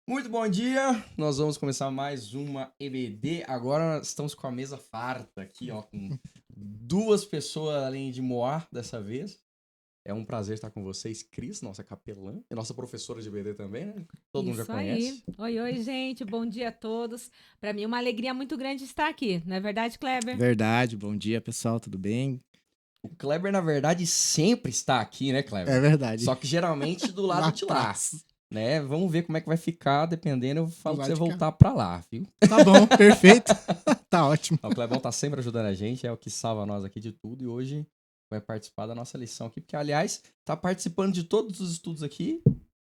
Muito bom dia! Nós vamos começar mais uma EBD. Agora nós estamos com a mesa farta aqui, ó, com duas pessoas além de Moar dessa vez. É um prazer estar com vocês, Cris, nossa capelã, e nossa professora de EBD também, né? Todo mundo já Isso aí. conhece. Oi, oi, gente. Bom dia a todos. Para mim é uma alegria muito grande estar aqui, não é verdade, Kleber? Verdade, bom dia pessoal, tudo bem? O Kleber, na verdade, sempre está aqui, né, É Kleber? verdade, Só que geralmente do lá lado de lá, atrás, né? Vamos ver como é que vai ficar, dependendo, eu do falo pra lado você de cá. voltar pra lá, viu? Tá bom, perfeito, tá ótimo. O Clebão tá sempre ajudando a gente, é o que salva nós aqui de tudo e hoje vai participar da nossa lição aqui, porque aliás, tá participando de todos os estudos aqui,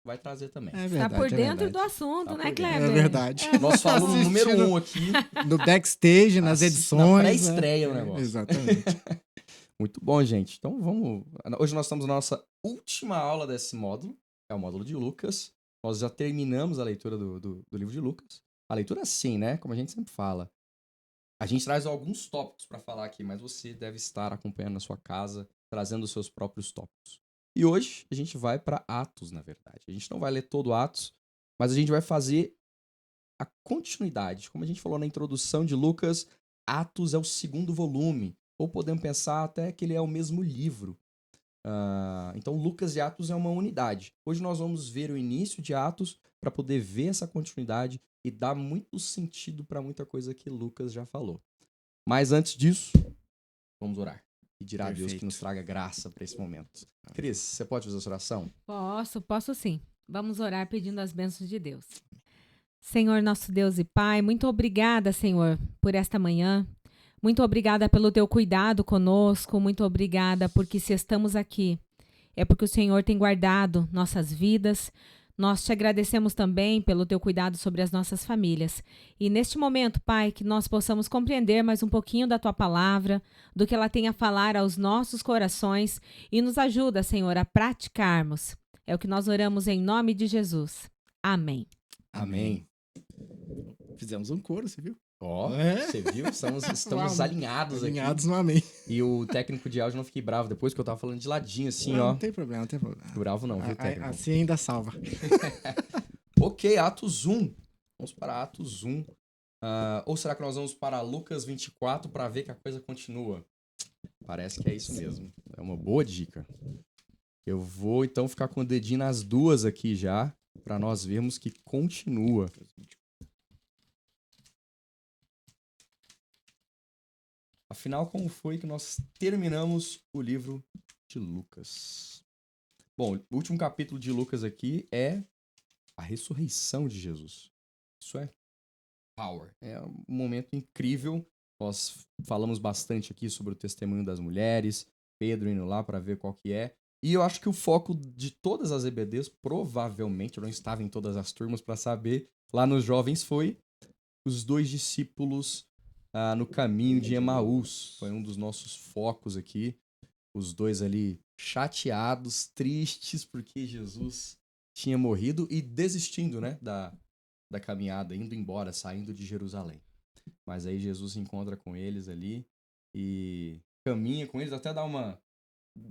vai trazer também. Está por É dentro do verdade, assunto, Tá né, por dentro. é Kleber? verdade. Nosso aluno número Assistindo 1 aqui, no backstage, nas assiste na edições, né? pré-estreia o negócio. Exatamente. Muito bom, gente. Então vamos. Hoje nós estamos na nossa última aula desse módulo, é o módulo de Lucas. Nós já terminamos a leitura do livro de Lucas. A leitura, sim, né? Como a gente sempre fala. A gente traz alguns tópicos para falar aqui, mas você deve estar acompanhando na sua casa, trazendo os seus próprios tópicos. E hoje a gente vai para Atos, na verdade. A gente não vai ler todo Atos, mas a gente vai fazer a continuidade. Como a gente falou na introdução de Lucas, Atos é o segundo volume, ou podemos pensar até que ele é o mesmo livro. Então, Lucas e Atos é uma unidade. Hoje nós vamos ver o início de Atos para poder ver essa continuidade e dar muito sentido para muita coisa que Lucas já falou. Mas antes disso, vamos orar. E dirá a Deus que nos Perfeito. traga graça para esse momento. Cris, você pode fazer essa oração? Posso sim. Vamos orar pedindo as bênçãos de Deus. Senhor, nosso Deus e Pai, muito obrigada, Senhor, por esta manhã. Muito obrigada pelo teu cuidado conosco. Muito obrigada porque se estamos aqui é porque o Senhor tem guardado nossas vidas. Nós te agradecemos também pelo teu cuidado sobre as nossas famílias. E neste momento, Pai, que nós possamos compreender mais um pouquinho da tua palavra, do que ela tem a falar aos nossos corações e nos ajuda, Senhor, a praticarmos. É o que nós oramos em nome de Jesus. Amém. Amém. Fizemos um coro, você viu? Ó, É. você viu? Estamos alinhados aqui. Alinhados no amém. E o técnico de áudio não fiquei bravo depois, que eu tava falando de ladinho, assim, ó. Não tem problema, não tem problema. Bravo não, viu, técnico? Assim ainda salva. Ok, Atos 1. Vamos para Atos 1. Ou será que nós vamos para Lucas 24 para ver que a coisa continua? Parece que é isso mesmo. É uma boa dica. Eu vou então ficar com o dedinho nas duas aqui já, para nós vermos que continua. Afinal, como foi que nós terminamos o livro de Lucas? Bom, o último capítulo de Lucas aqui é a ressurreição de Jesus. Isso é power. É um momento incrível. Nós falamos bastante aqui sobre o testemunho das mulheres, Pedro indo lá para ver qual que é. E eu acho que o foco de todas as EBDs, provavelmente, eu não estava em todas as turmas para saber, lá nos jovens foi os dois discípulos no caminho de Emaús. Foi um dos nossos focos aqui. Os dois ali chateados, tristes, porque Jesus tinha morrido e desistindo, né, da caminhada, indo embora, saindo de Jerusalém. Mas aí Jesus se encontra com eles ali e caminha com eles, até dá uma...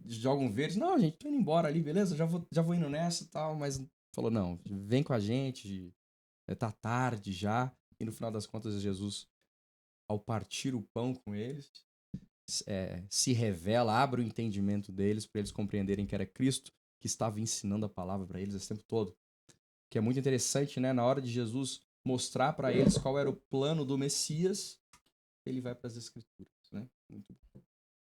joga um verde. Não, gente, tô indo embora ali, beleza? Já vou indo nessa e tal, mas falou, não, vem com a gente, tá tarde já. E no final das contas, Jesus, ao partir o pão com eles, se revela, abre o entendimento deles para eles compreenderem que era Cristo que estava ensinando a palavra para eles esse tempo todo. Que é muito interessante, né? Na hora de Jesus mostrar para eles qual era o plano do Messias, ele vai para as Escrituras, né?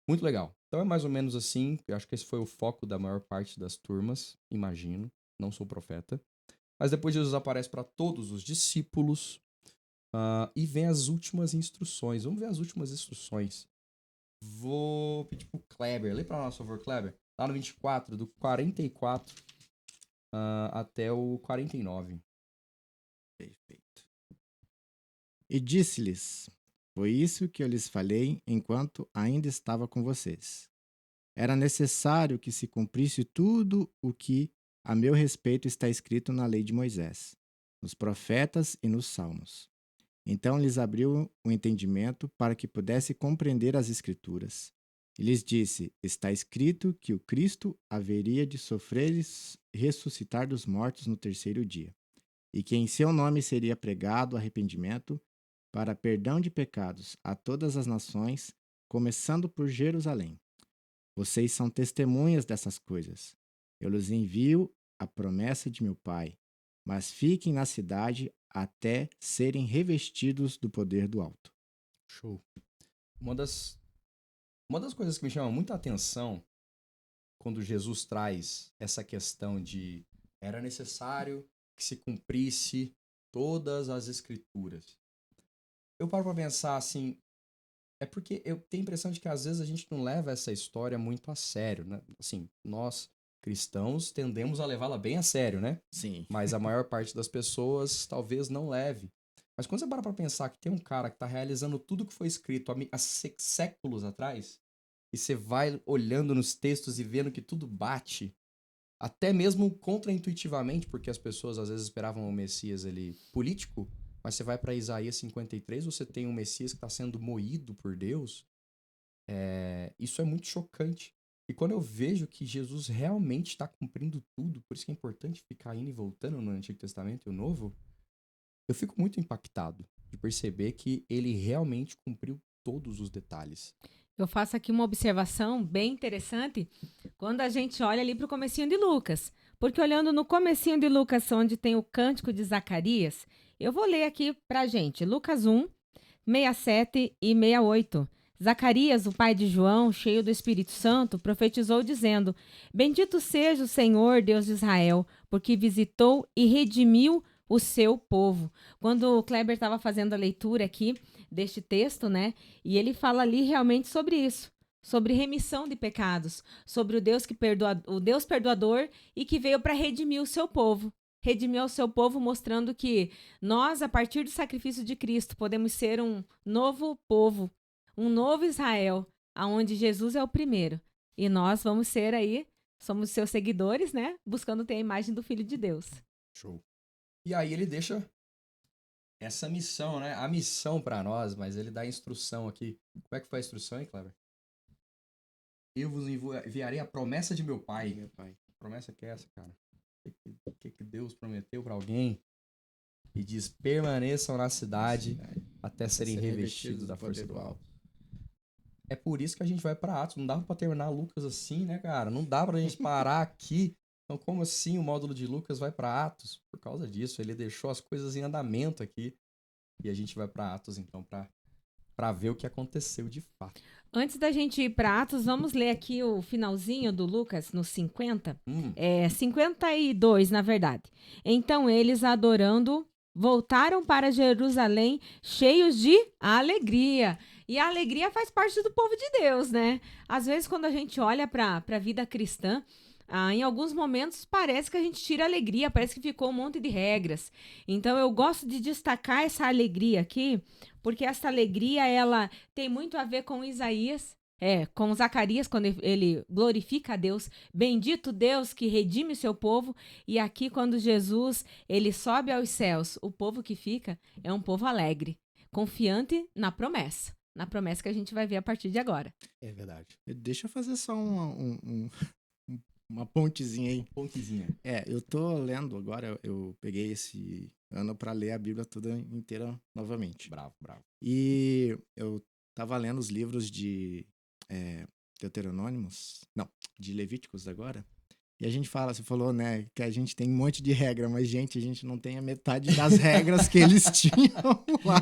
Muito legal. Então é mais ou menos assim. Eu acho que esse foi o foco da maior parte das turmas, imagino. Não sou profeta. Mas depois Jesus aparece para todos os discípulos e vem as últimas instruções. Vamos ver as últimas instruções. Vou pedir pro Kleber. Lê para nós, por favor, Kleber. Lá no 24, do 44 até o 49. Perfeito. E disse-lhes: Foi isso que eu lhes falei enquanto ainda estava com vocês. Era necessário que se cumprisse tudo o que a meu respeito está escrito na lei de Moisés, nos profetas e nos salmos. Então lhes abriu o entendimento para que pudesse compreender as Escrituras. E lhes disse: Está escrito que o Cristo haveria de sofrer e ressuscitar dos mortos no terceiro dia. e que em seu nome seria pregado arrependimento para perdão de pecados a todas as nações, começando por Jerusalém. Vocês são testemunhas dessas coisas. Eu lhes envio a promessa de meu Pai, mas fiquem na cidade até serem revestidos do poder do alto. Show. Uma das coisas que me chama muita atenção quando Jesus traz essa questão de era necessário que se cumprisse todas as escrituras. Eu paro pra pensar assim, é porque eu tenho a impressão de que às vezes a gente não leva essa história muito a sério, né? Assim, nós cristãos tendemos a levá-la bem a sério, né? Sim. Mas a maior parte das pessoas talvez não leve. Mas quando você para pra pensar que tem um cara que tá realizando tudo que foi escrito há séculos atrás, e você vai olhando nos textos e vendo que tudo bate, até mesmo contraintuitivamente, porque as pessoas às vezes esperavam o Messias ali político, mas você vai para Isaías 53, você tem um Messias que está sendo moído por Deus. Isso é muito chocante. E quando eu vejo que Jesus realmente está cumprindo tudo, por isso que é importante ficar indo e voltando no Antigo Testamento e o Novo, eu fico muito impactado de perceber que ele realmente cumpriu todos os detalhes. Eu faço aqui uma observação bem interessante quando a gente olha ali para o comecinho de Lucas. Porque olhando no comecinho de Lucas, onde tem o cântico de Zacarias, eu vou ler aqui para a gente. Lucas 1, 67 e 68. Zacarias, o pai de João, cheio do Espírito Santo, profetizou dizendo: Bendito seja o Senhor, Deus de Israel, porque visitou e redimiu o seu povo. Quando o Kleber estava fazendo a leitura aqui deste texto, né? E ele fala ali realmente sobre isso, sobre remissão de pecados, sobre o Deus que perdoa, o Deus perdoador e que veio para redimir o seu povo. Redimir o seu povo, mostrando que nós, a partir do sacrifício de Cristo, podemos ser um novo povo, um novo Israel, aonde Jesus é o primeiro. E nós vamos ser aí, somos seus seguidores, né? Buscando ter a imagem do Filho de Deus. Show. E aí ele deixa essa missão, né? A missão para nós, mas ele dá a instrução aqui. Como é que foi a instrução, hein, Kleber? Eu vos enviarei a promessa de meu pai. Meu Pai. Que promessa que é essa, cara? O que Deus prometeu para alguém? E diz, permaneçam na cidade até serem revestidos da força do alto. É por isso que a gente vai para Atos. Não dava para terminar Lucas assim, né, cara? Não dá pra gente parar aqui. Então, como assim o módulo de Lucas vai para Atos? Por causa disso, ele deixou as coisas em andamento aqui. E a gente vai para Atos, então, para ver o que aconteceu de fato. Antes da gente ir para Atos, vamos ler aqui o finalzinho do Lucas, no 50. 52, na verdade. Então eles, adorando, voltaram para Jerusalém cheios de alegria. E a alegria faz parte do povo de Deus, né? Às vezes, quando a gente olha para a vida cristã, em alguns momentos parece que a gente tira a alegria, parece que ficou um monte de regras. Então eu gosto de destacar essa alegria aqui, porque essa alegria ela tem muito a ver com Isaías, com Zacarias, quando ele glorifica a Deus, bendito Deus que redime o seu povo, e aqui quando Jesus ele sobe aos céus, o povo que fica é um povo alegre, confiante na promessa que a gente vai ver a partir de agora. É verdade. Deixa eu fazer só uma pontezinha aí. Pontezinha. Eu tô lendo agora, eu peguei esse ano para ler a Bíblia toda inteira novamente. Bravo. E eu tava lendo os livros de Deuteronômicos, não, de Levíticos agora. E a gente você falou, né, que a gente tem um monte de regra, mas, gente, a gente não tem a metade das regras que eles tinham lá.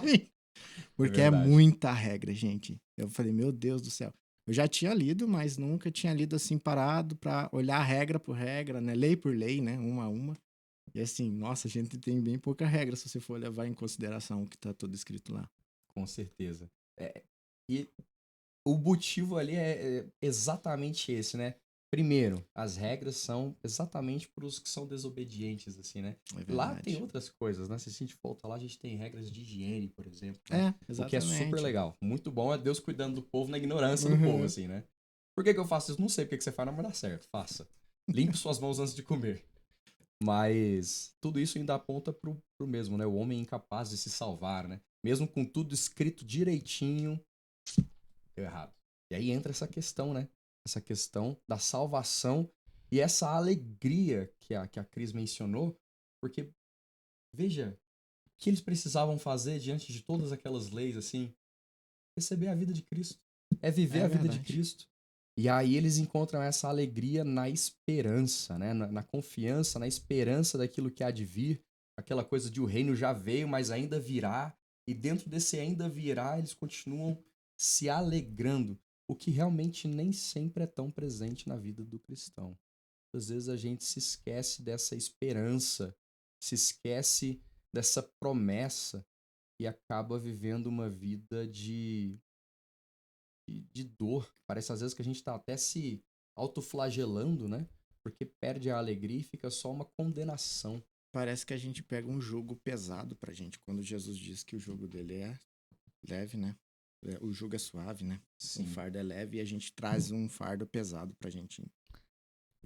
Porque é muita regra, gente. Eu falei, meu Deus do céu. Eu já tinha lido, mas nunca tinha lido assim parado para olhar regra por regra, né? Lei por lei, né? Uma a uma. E assim, nossa, a gente tem bem pouca regra se você for levar em consideração o que tá tudo escrito lá. Com certeza. E o motivo ali é exatamente esse, né? Primeiro, as regras são exatamente para os que são desobedientes, assim, né? Lá tem outras coisas, né? Se a gente volta lá, a gente tem regras de higiene, por exemplo. Né? Exatamente. O que é super legal. Muito bom é Deus cuidando do povo na ignorância do povo, assim, né? Por que eu faço isso? Não sei por que você faz, mas dá certo. Faça. Limpe suas mãos antes de comer. Mas tudo isso ainda aponta pro mesmo, né? O homem incapaz de se salvar, né? Mesmo com tudo escrito direitinho, deu errado. E aí entra essa questão, né? Essa questão da salvação e essa alegria que a Cris mencionou, porque Veja, o que eles precisavam fazer diante de todas aquelas leis, assim? Receber a vida de Cristo. É viver É a vida de verdade. Cristo. E aí eles encontram essa alegria na esperança, né? Na confiança, na esperança daquilo que há de vir. Aquela coisa de o reino já veio, mas ainda virá. E dentro desse ainda virá, eles continuam se alegrando. O que realmente nem sempre é tão presente na vida do cristão. Às vezes a gente se esquece dessa esperança, se esquece dessa promessa e acaba vivendo uma vida de dor. Parece às vezes que a gente está até se autoflagelando, né? Porque perde a alegria e fica só uma condenação. Parece que a gente pega um jugo pesado pra gente, quando Jesus diz que o jugo dele é leve, né? O jugo é suave, né? Sim. O fardo é leve e a gente traz um fardo pesado pra gente.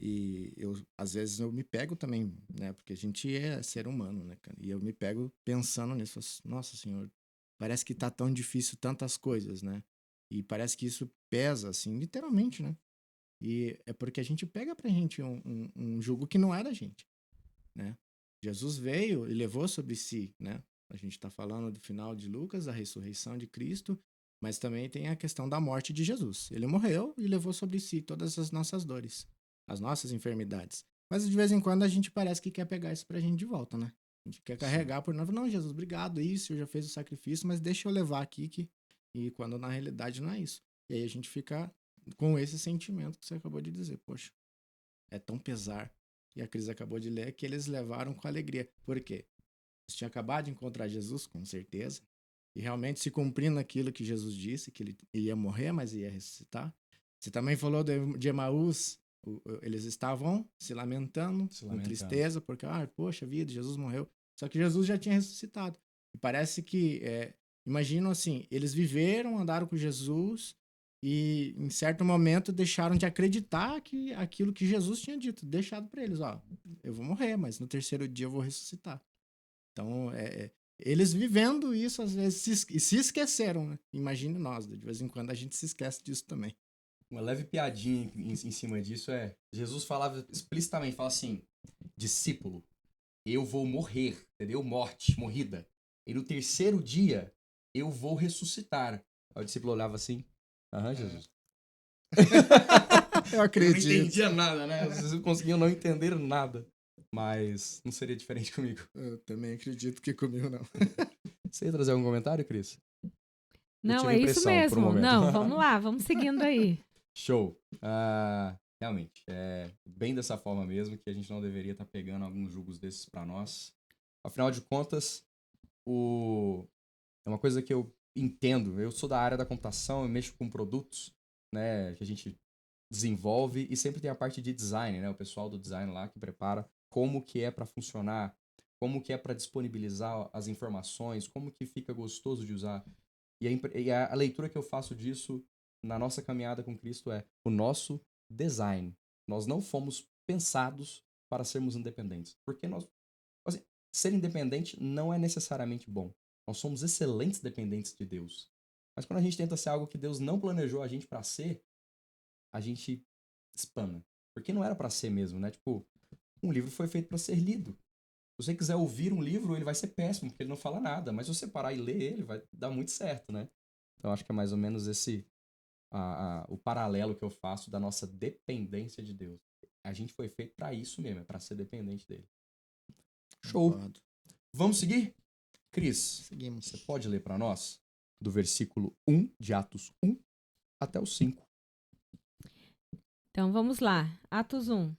E às vezes eu me pego também, né? Porque a gente é ser humano, né, cara? E eu me pego pensando nisso. Nossa Senhor, parece que tá tão difícil tantas coisas, né? E parece que isso pesa, assim, literalmente, né? E é porque a gente pega pra gente um jugo que não é da gente, né? Jesus veio e levou sobre si, né? A gente tá falando do final de Lucas, a ressurreição de Cristo, mas também tem a questão da morte de Jesus. Ele morreu e levou sobre si todas as nossas dores, as nossas enfermidades. Mas de vez em quando a gente parece que quer pegar isso pra gente de volta, né? A gente quer carregar por nós. Não, Jesus, obrigado, isso, eu já fiz o sacrifício, mas deixa eu levar aqui que... E quando na realidade não é isso. E aí a gente fica com esse sentimento que você acabou de dizer. Poxa, é tão pesar. E a Cris acabou de ler que eles levaram com alegria. Por quê? Eles tinham acabado de encontrar Jesus, com certeza. E realmente se cumprindo aquilo que Jesus disse, que ele ia morrer, mas ia ressuscitar. Você também falou de Emaús. Eles estavam se lamentando, com tristeza, porque, poxa vida, Jesus morreu. Só que Jesus já tinha ressuscitado. E parece que, imagino assim, eles viveram, andaram com Jesus e, em certo momento, deixaram de acreditar que aquilo que Jesus tinha dito, deixado para eles, eu vou morrer, mas no terceiro dia eu vou ressuscitar. Então, eles vivendo isso, às vezes, se esqueceram, né? Imagine nós, de vez em quando a gente se esquece disso também. Uma leve piadinha em cima disso é... Jesus falava explicitamente, fala assim, discípulo, eu vou morrer, entendeu? Morte, morrida. E no terceiro dia, eu vou ressuscitar. Aí o discípulo olhava assim, Jesus. Eu acredito. Eu não entendia nada, né? Vocês conseguiam não entender nada. Mas não seria diferente comigo. Eu também acredito que comigo não. Você ia trazer algum comentário, Cris? Não, é isso mesmo. Não, vamos lá, vamos seguindo aí. Show. Realmente, é bem dessa forma mesmo que a gente não deveria estar pegando alguns julgos desses para nós. Afinal de contas, é uma coisa que eu entendo. Eu sou da área da computação, eu mexo com produtos, né, que a gente desenvolve e sempre tem a parte de design, né, o pessoal do design lá que prepara como que é para funcionar, como que é para disponibilizar as informações, como que fica gostoso de usar. E a leitura que eu faço disso na nossa caminhada com Cristo é o nosso design. Nós não fomos pensados para sermos independentes. Porque assim, ser independente não é necessariamente bom. Nós somos excelentes dependentes de Deus. Mas quando a gente tenta ser algo que Deus não planejou a gente para ser, a gente espana. Porque não era para ser mesmo, né? Tipo, um livro foi feito para ser lido. Se você quiser ouvir um livro, ele vai ser péssimo, porque ele não fala nada. Mas se você parar e ler ele, vai dar muito certo, né? Então, acho que é mais ou menos esse o paralelo que eu faço da nossa dependência de Deus. A gente foi feito para isso mesmo, é para ser dependente dele. Show. Concordo. Vamos seguir? Cris, Seguimos. você pode ler para nós do versículo 1 de Atos 1 até o 5. Então vamos lá. Atos 1.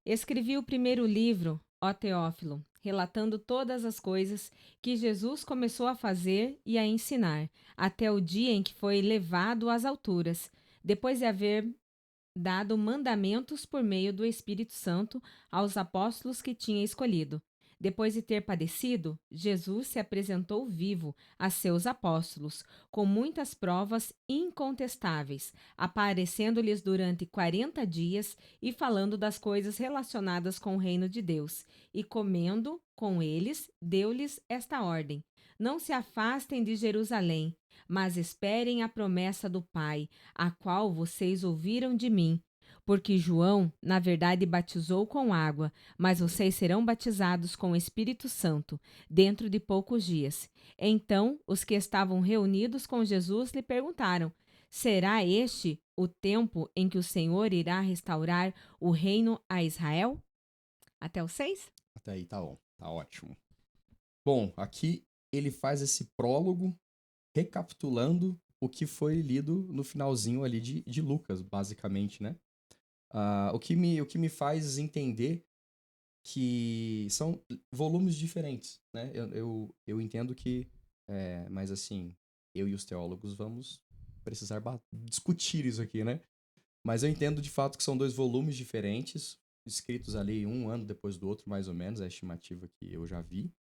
Escrevi o primeiro livro, ó Teófilo, relatando todas as coisas que Jesus começou a fazer e a ensinar, até o dia em que foi levado às alturas, depois de haver dado mandamentos por meio do Espírito Santo aos apóstolos que tinha escolhido. Depois de ter padecido, Jesus se apresentou vivo a seus apóstolos, com muitas provas incontestáveis, aparecendo-lhes durante 40 dias e falando das coisas relacionadas com o reino de Deus. E comendo com eles, deu-lhes esta ordem: não se afastem de Jerusalém, mas esperem a promessa do Pai, a qual vocês ouviram de mim. Porque João, na verdade, batizou com água, mas vocês serão batizados com o Espírito Santo, dentro de poucos dias. Então, os que estavam reunidos com Jesus lhe perguntaram: será este o tempo em que o Senhor irá restaurar o reino a Israel? Até o 6? Até aí tá bom, tá ótimo. Bom, aqui ele faz esse prólogo recapitulando o que foi lido no finalzinho ali de Lucas, basicamente, né? O que me faz entender que são volumes diferentes, né? Eu entendo que, mas assim, eu e os teólogos vamos precisar discutir isso aqui, né? Mas eu entendo de fato que são 2 volumes diferentes, escritos ali um ano depois do outro, mais ou menos, é a estimativa que eu já vi.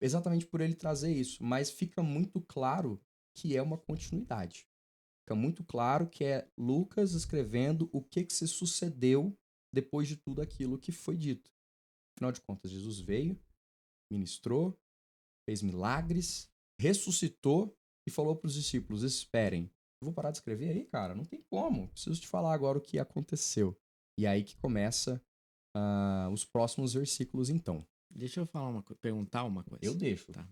Exatamente por ele trazer isso, mas fica muito claro que é uma continuidade. Fica muito claro que é Lucas escrevendo o que se sucedeu depois de tudo aquilo que foi dito. Afinal de contas, Jesus veio, ministrou, fez milagres, ressuscitou e falou para os discípulos: esperem. Eu vou parar de escrever aí, cara? Não tem como. Preciso te falar agora o que aconteceu. E aí que começa os próximos versículos, então. Deixa eu perguntar uma coisa. Eu deixo. Tá.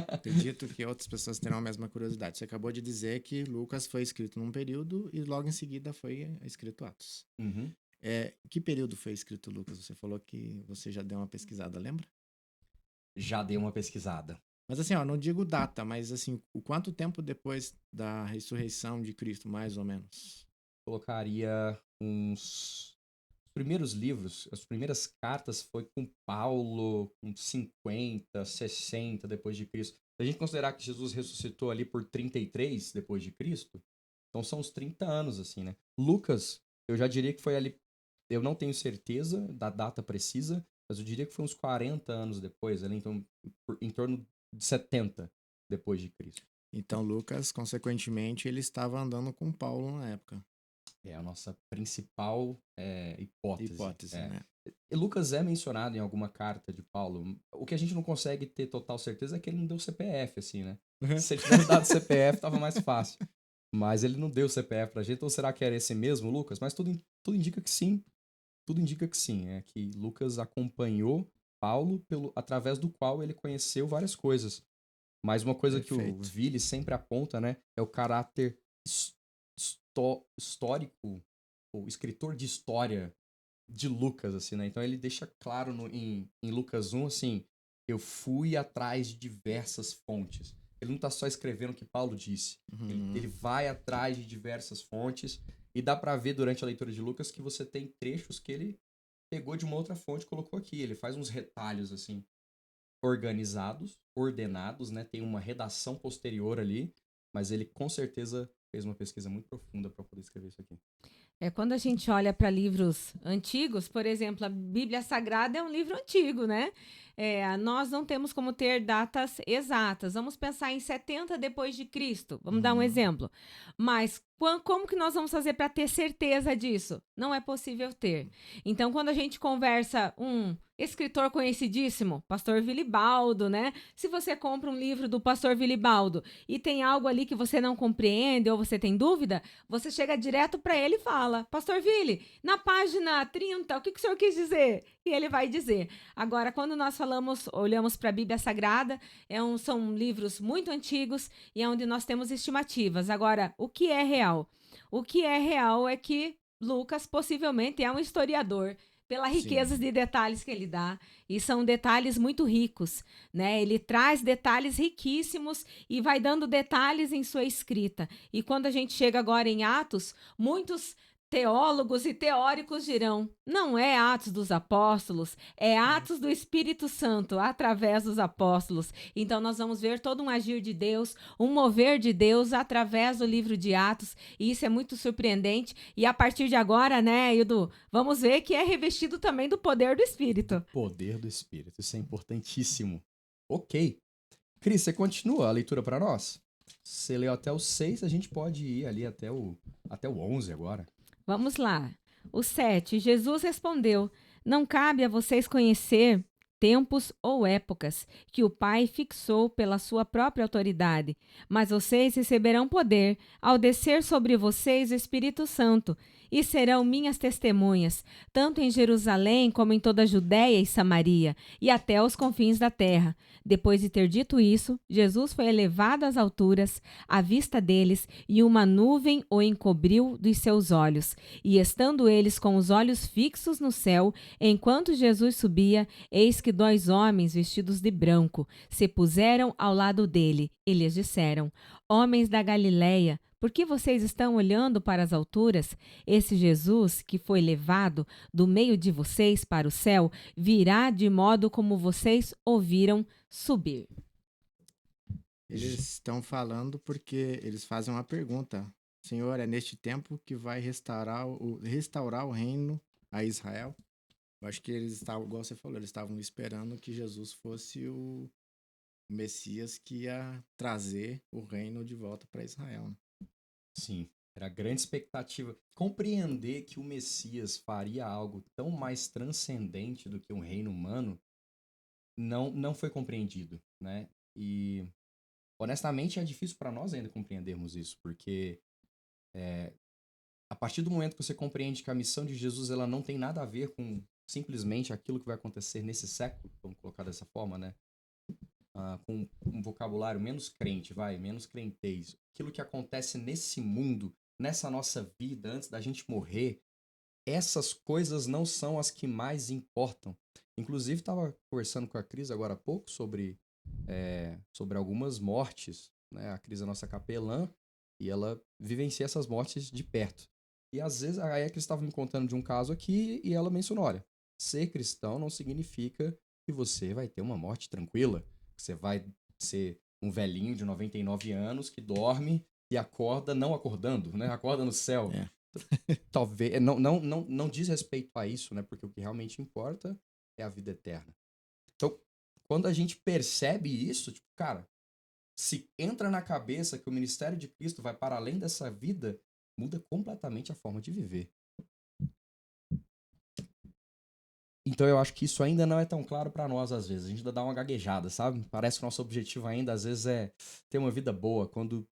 Acredito que outras pessoas terão a mesma curiosidade. Você acabou de dizer que Lucas foi escrito num período e logo em seguida foi escrito Atos. Uhum. Que período foi escrito Lucas? Você falou que você já deu uma pesquisada, lembra? Já dei uma pesquisada. Mas assim, não digo data, mas assim, o quanto tempo depois da ressurreição de Cristo, mais ou menos? Colocaria os primeiros livros, as primeiras cartas foi com Paulo, com 50, 60 depois de Cristo. Se a gente considerar que Jesus ressuscitou ali por 33 depois de Cristo, então são uns 30 anos, assim, né? Lucas, eu já diria que foi ali, eu não tenho certeza da data precisa, mas eu diria que foi uns 40 anos depois, ali, então em torno de 70 depois de Cristo. Então Lucas, consequentemente, ele estava andando com Paulo na época. É a nossa principal hipótese. Né? E Lucas é mencionado em alguma carta de Paulo. O que a gente não consegue ter total certeza é que ele não deu CPF, assim, né? Se ele tivesse dado CPF, tava mais fácil. Mas ele não deu CPF pra gente, então será que era esse mesmo, Lucas? Mas tudo indica que sim. Tudo indica que sim. É que Lucas acompanhou Paulo através do qual ele conheceu várias coisas. Mas uma coisa Perfeito. que o Vili sempre aponta, né? É o caráter histórico, ou escritor de história de Lucas, assim, né? Então ele deixa claro em Lucas 1, assim, eu fui atrás de diversas fontes. Ele não tá só escrevendo o que Paulo disse. Uhum. Ele vai atrás de diversas fontes e dá pra ver durante a leitura de Lucas que você tem trechos que ele pegou de uma outra fonte e colocou aqui. Ele faz uns retalhos, assim, organizados, ordenados, né? Tem uma redação posterior ali, mas ele com certeza fez uma pesquisa muito profunda para poder escrever isso aqui. Quando a gente olha para livros antigos, por exemplo, a Bíblia Sagrada é um livro antigo, né? Nós não temos como ter datas exatas. Vamos pensar em 70 depois de Cristo. Vamos dar um exemplo. Mas como que nós vamos fazer para ter certeza disso? Não é possível ter. Então, quando a gente conversa escritor conhecidíssimo, Pastor Vilibaldo, né? Se você compra um livro do Pastor Vilibaldo e tem algo ali que você não compreende ou você tem dúvida, você chega direto para ele e fala: Pastor Vili, na página 30, o que o senhor quis dizer? E ele vai dizer. Agora, quando nós olhamos para a Bíblia Sagrada, são livros muito antigos e é onde nós temos estimativas. Agora, o que é real? O que é real é que Lucas possivelmente é um historiador, pela riqueza de detalhes que ele dá, e são detalhes muito ricos, né? Ele traz detalhes riquíssimos e vai dando detalhes em sua escrita. E quando a gente chega agora em Atos, muitos teólogos e teóricos dirão: não é Atos dos Apóstolos, é Atos do Espírito Santo através dos apóstolos. Então nós vamos ver todo um agir de Deus, um mover de Deus através do livro de Atos, e isso é muito surpreendente. E a partir de agora, né, Ildo, vamos ver que é revestido também do poder do Espírito. Poder do Espírito, isso é importantíssimo. Ok. Cris, você continua a leitura para nós? Você leu até o 6, a gente pode ir ali até o 11 agora. Vamos lá. O 7. Jesus respondeu: não cabe a vocês conhecer tempos ou épocas que o Pai fixou pela sua própria autoridade, mas vocês receberão poder ao descer sobre vocês o Espírito Santo e serão minhas testemunhas, tanto em Jerusalém como em toda a Judéia e Samaria e até os confins da terra. Depois de ter dito isso, Jesus foi elevado às alturas, à vista deles, e uma nuvem o encobriu dos seus olhos. E estando eles com os olhos fixos no céu, enquanto Jesus subia, eis que 2 homens vestidos de branco se puseram ao lado dele e lhes disseram: Homens da Galileia, por que vocês estão olhando para as alturas? Esse Jesus que foi levado do meio de vocês para o céu virá de modo como vocês ouviram subir. Eles estão falando porque eles fazem uma pergunta. Senhor, é neste tempo que vai restaurar o reino a Israel? Eu acho que eles estavam, igual você falou, eles estavam esperando que Jesus fosse o Messias que ia trazer o reino de volta para Israel, né? Sim, era a grande expectativa. Compreender que o Messias faria algo tão mais transcendente do que um reino humano não foi compreendido, né? E, honestamente, é difícil para nós ainda compreendermos isso, porque a partir do momento que você compreende que a missão de Jesus ela não tem nada a ver com simplesmente aquilo que vai acontecer nesse século, vamos colocar dessa forma, né? Com um vocabulário menos crente, menos crentez. Aquilo que acontece nesse mundo, nessa nossa vida, antes da gente morrer, essas coisas não são as que mais importam. Inclusive, estava conversando com a Cris agora há pouco sobre algumas mortes, né? A Cris é nossa capelã e ela vivencia essas mortes de perto. E às vezes, aí a Cris estava me contando de um caso aqui e ela mencionou, olha, ser cristão não significa que você vai ter uma morte tranquila. Você vai ser um velhinho de 99 anos que dorme e acorda não acordando, né? Acorda no céu. Talvez não diz respeito a isso, né? Porque o que realmente importa é a vida eterna. Então, quando a gente percebe isso, tipo, cara, se entra na cabeça que o ministério de Cristo vai para além dessa vida, muda completamente a forma de viver. Então eu acho que isso ainda não é tão claro para nós às vezes. A gente ainda dá uma gaguejada, sabe? Parece que o nosso objetivo ainda às vezes é ter uma vida boa, quando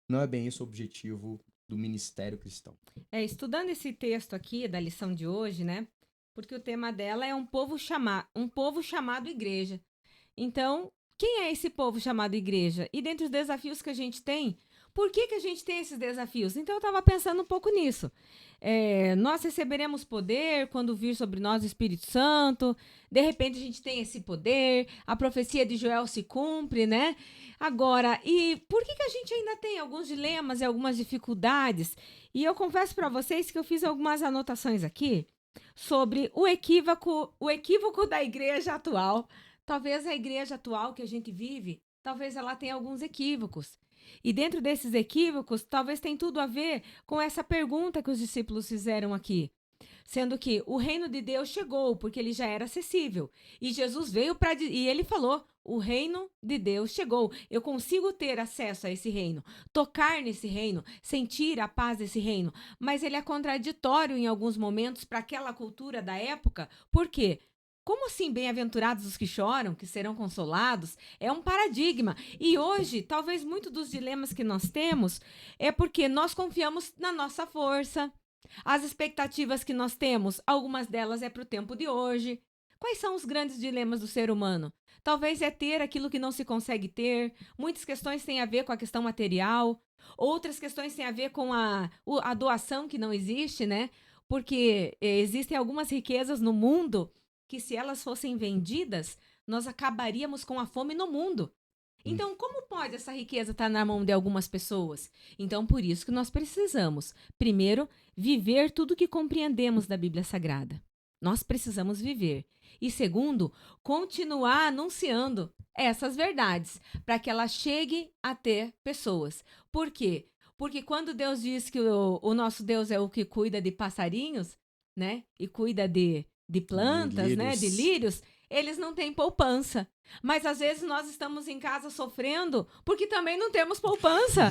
não é bem esse o objetivo do ministério cristão. Estudando esse texto aqui da lição de hoje, né? Porque o tema dela é um povo chamado igreja. Então, quem é esse povo chamado igreja? E dentre os desafios que a gente tem, por que a gente tem esses desafios? Então, eu estava pensando um pouco nisso. Nós receberemos poder quando vir sobre nós o Espírito Santo. De repente, a gente tem esse poder. A profecia de Joel se cumpre, né? Agora, e por que a gente ainda tem alguns dilemas e algumas dificuldades? E eu confesso para vocês que eu fiz algumas anotações aqui sobre o equívoco da igreja atual. Talvez a igreja atual que a gente vive, talvez ela tenha alguns equívocos. E dentro desses equívocos, talvez tenha tudo a ver com essa pergunta que os discípulos fizeram aqui. Sendo que o reino de Deus chegou, porque ele já era acessível. E Jesus veio e ele falou, o reino de Deus chegou. Eu consigo ter acesso a esse reino, tocar nesse reino, sentir a paz desse reino. Mas ele é contraditório em alguns momentos para aquela cultura da época. Por quê? Como assim, bem-aventurados os que choram, que serão consolados? É um paradigma. E hoje, talvez muito dos dilemas que nós temos é porque nós confiamos na nossa força. As expectativas que nós temos, algumas delas é para o tempo de hoje. Quais são os grandes dilemas do ser humano? Talvez é ter aquilo que não se consegue ter. Muitas questões têm a ver com a questão material. Outras questões têm a ver com a doação que não existe, né? Porque existem algumas riquezas no mundo que, se elas fossem vendidas, nós acabaríamos com a fome no mundo. Então, como pode essa riqueza estar na mão de algumas pessoas? Então, por isso que nós precisamos, primeiro, viver tudo que compreendemos da Bíblia Sagrada. Nós precisamos viver. E segundo, continuar anunciando essas verdades, para que ela chegue até pessoas. Por quê? Porque quando Deus diz que o nosso Deus é o que cuida de passarinhos, né? E cuida de plantas, lírios. né? De lírios. eles não têm poupança. Mas às vezes nós estamos em casa sofrendo porque também não temos poupança.